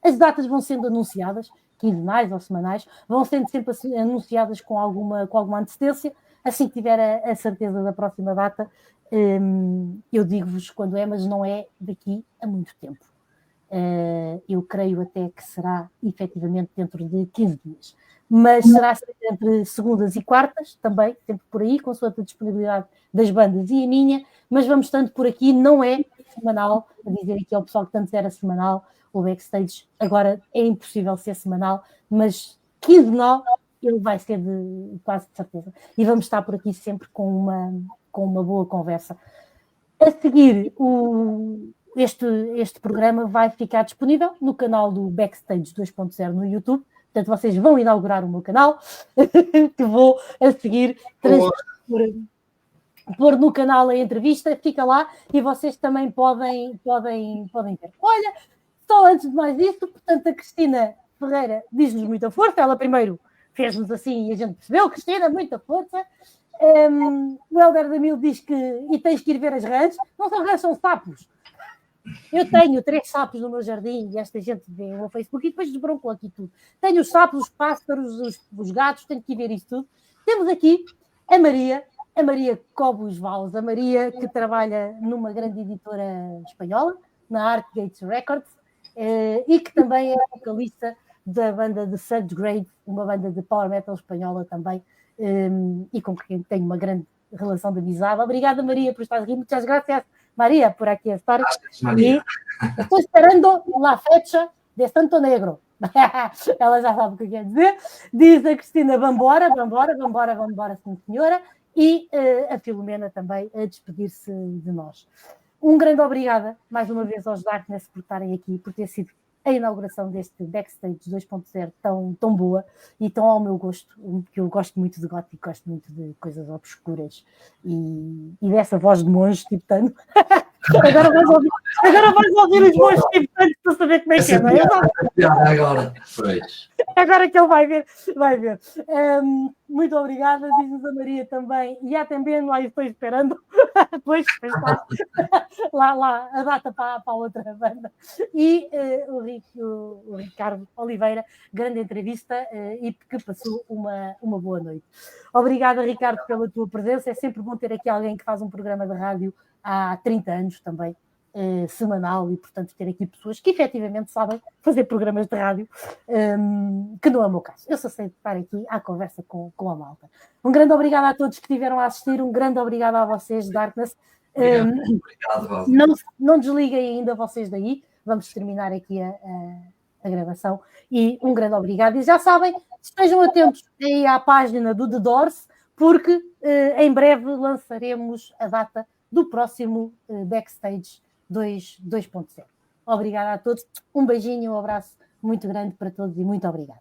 as datas vão sendo anunciadas, quinzenais ou semanais, vão sendo sempre anunciadas com alguma antecedência. Assim que tiver a certeza da próxima data, eu digo-vos quando é, mas não é daqui a muito tempo. Eu creio até que será efetivamente dentro de 15 dias. Mas será sempre entre segundas e quartas, também, sempre por aí, consoante a disponibilidade das bandas e a minha, mas vamos tanto por aqui, não é semanal, a dizer aqui ao pessoal que tanto era semanal, o Backstage agora é impossível ser semanal, mas quinzenal ele vai ser de quase de certeza. E vamos estar por aqui sempre com uma boa conversa. A seguir, este programa vai ficar disponível no canal do Backstage 2.0 no YouTube. Portanto, vocês vão inaugurar o meu canal, que vou a seguir pôr no canal a entrevista, fica lá e vocês também podem ver. Olha, só antes de mais isso, portanto, a Cristina Ferreira diz-nos muita força, ela primeiro fez-nos assim e a gente percebeu, Cristina, muita força. O Helder Damil diz que e tens que ir ver as rãs, não são rãs, são sapos. Eu tenho 3 sapos no meu jardim e esta gente vê o Facebook e depois desbroncou aqui tudo. Tenho os sapos, os pássaros, os gatos, tenho que ir ver isso tudo. Temos aqui a Maria Cobos Vals, a Maria que trabalha numa grande editora espanhola, na Artgate Records, e que também é vocalista da banda de Third Grade, uma banda de power metal espanhola também, e com quem tenho uma grande relação de amizade. Obrigada, Maria, por estar aqui. Muitas gracias, María, por aquí estar. Y estoy esperando la fecha de Santo Negro. Ela já sabe o que quer dizer. Diz a Cristina, vambora, sim senhora. E a Filomena também a despedir-se de nós. Um grande obrigada, mais uma vez, aos Darkness por estarem aqui, por ter sido a inauguração deste Backstage 2.0 tão boa e tão ao meu gosto, que eu gosto muito de gótico, gosto muito de coisas obscuras e dessa voz de monge tibetano. Agora vais ouvir os monges tibetanos para saber como é que é, não é? Agora que ele vai ver. Muito obrigada, diz-nos a Maria também. E há também, lá estou esperando. Depois lá a data para a outra banda. E o Ricardo Oliveira, grande entrevista e que passou uma boa noite. Obrigada, Ricardo, pela tua presença. É sempre bom ter aqui alguém que faz um programa de rádio há 30 anos também, semanal, e portanto ter aqui pessoas que efetivamente sabem fazer programas de rádio, que não é o meu caso. Eu só sei estar aqui à conversa com a malta. Um grande obrigado a todos que estiveram a assistir, um grande obrigado a vocês, Darkness. Obrigado. Não desliguem ainda vocês daí, vamos terminar aqui a gravação, e um grande obrigado, e já sabem, estejam atentos aí à página do The Doors, porque em breve lançaremos a data do próximo Backstage 2.0. Obrigada a todos, um beijinho, um abraço muito grande para todos e muito obrigada.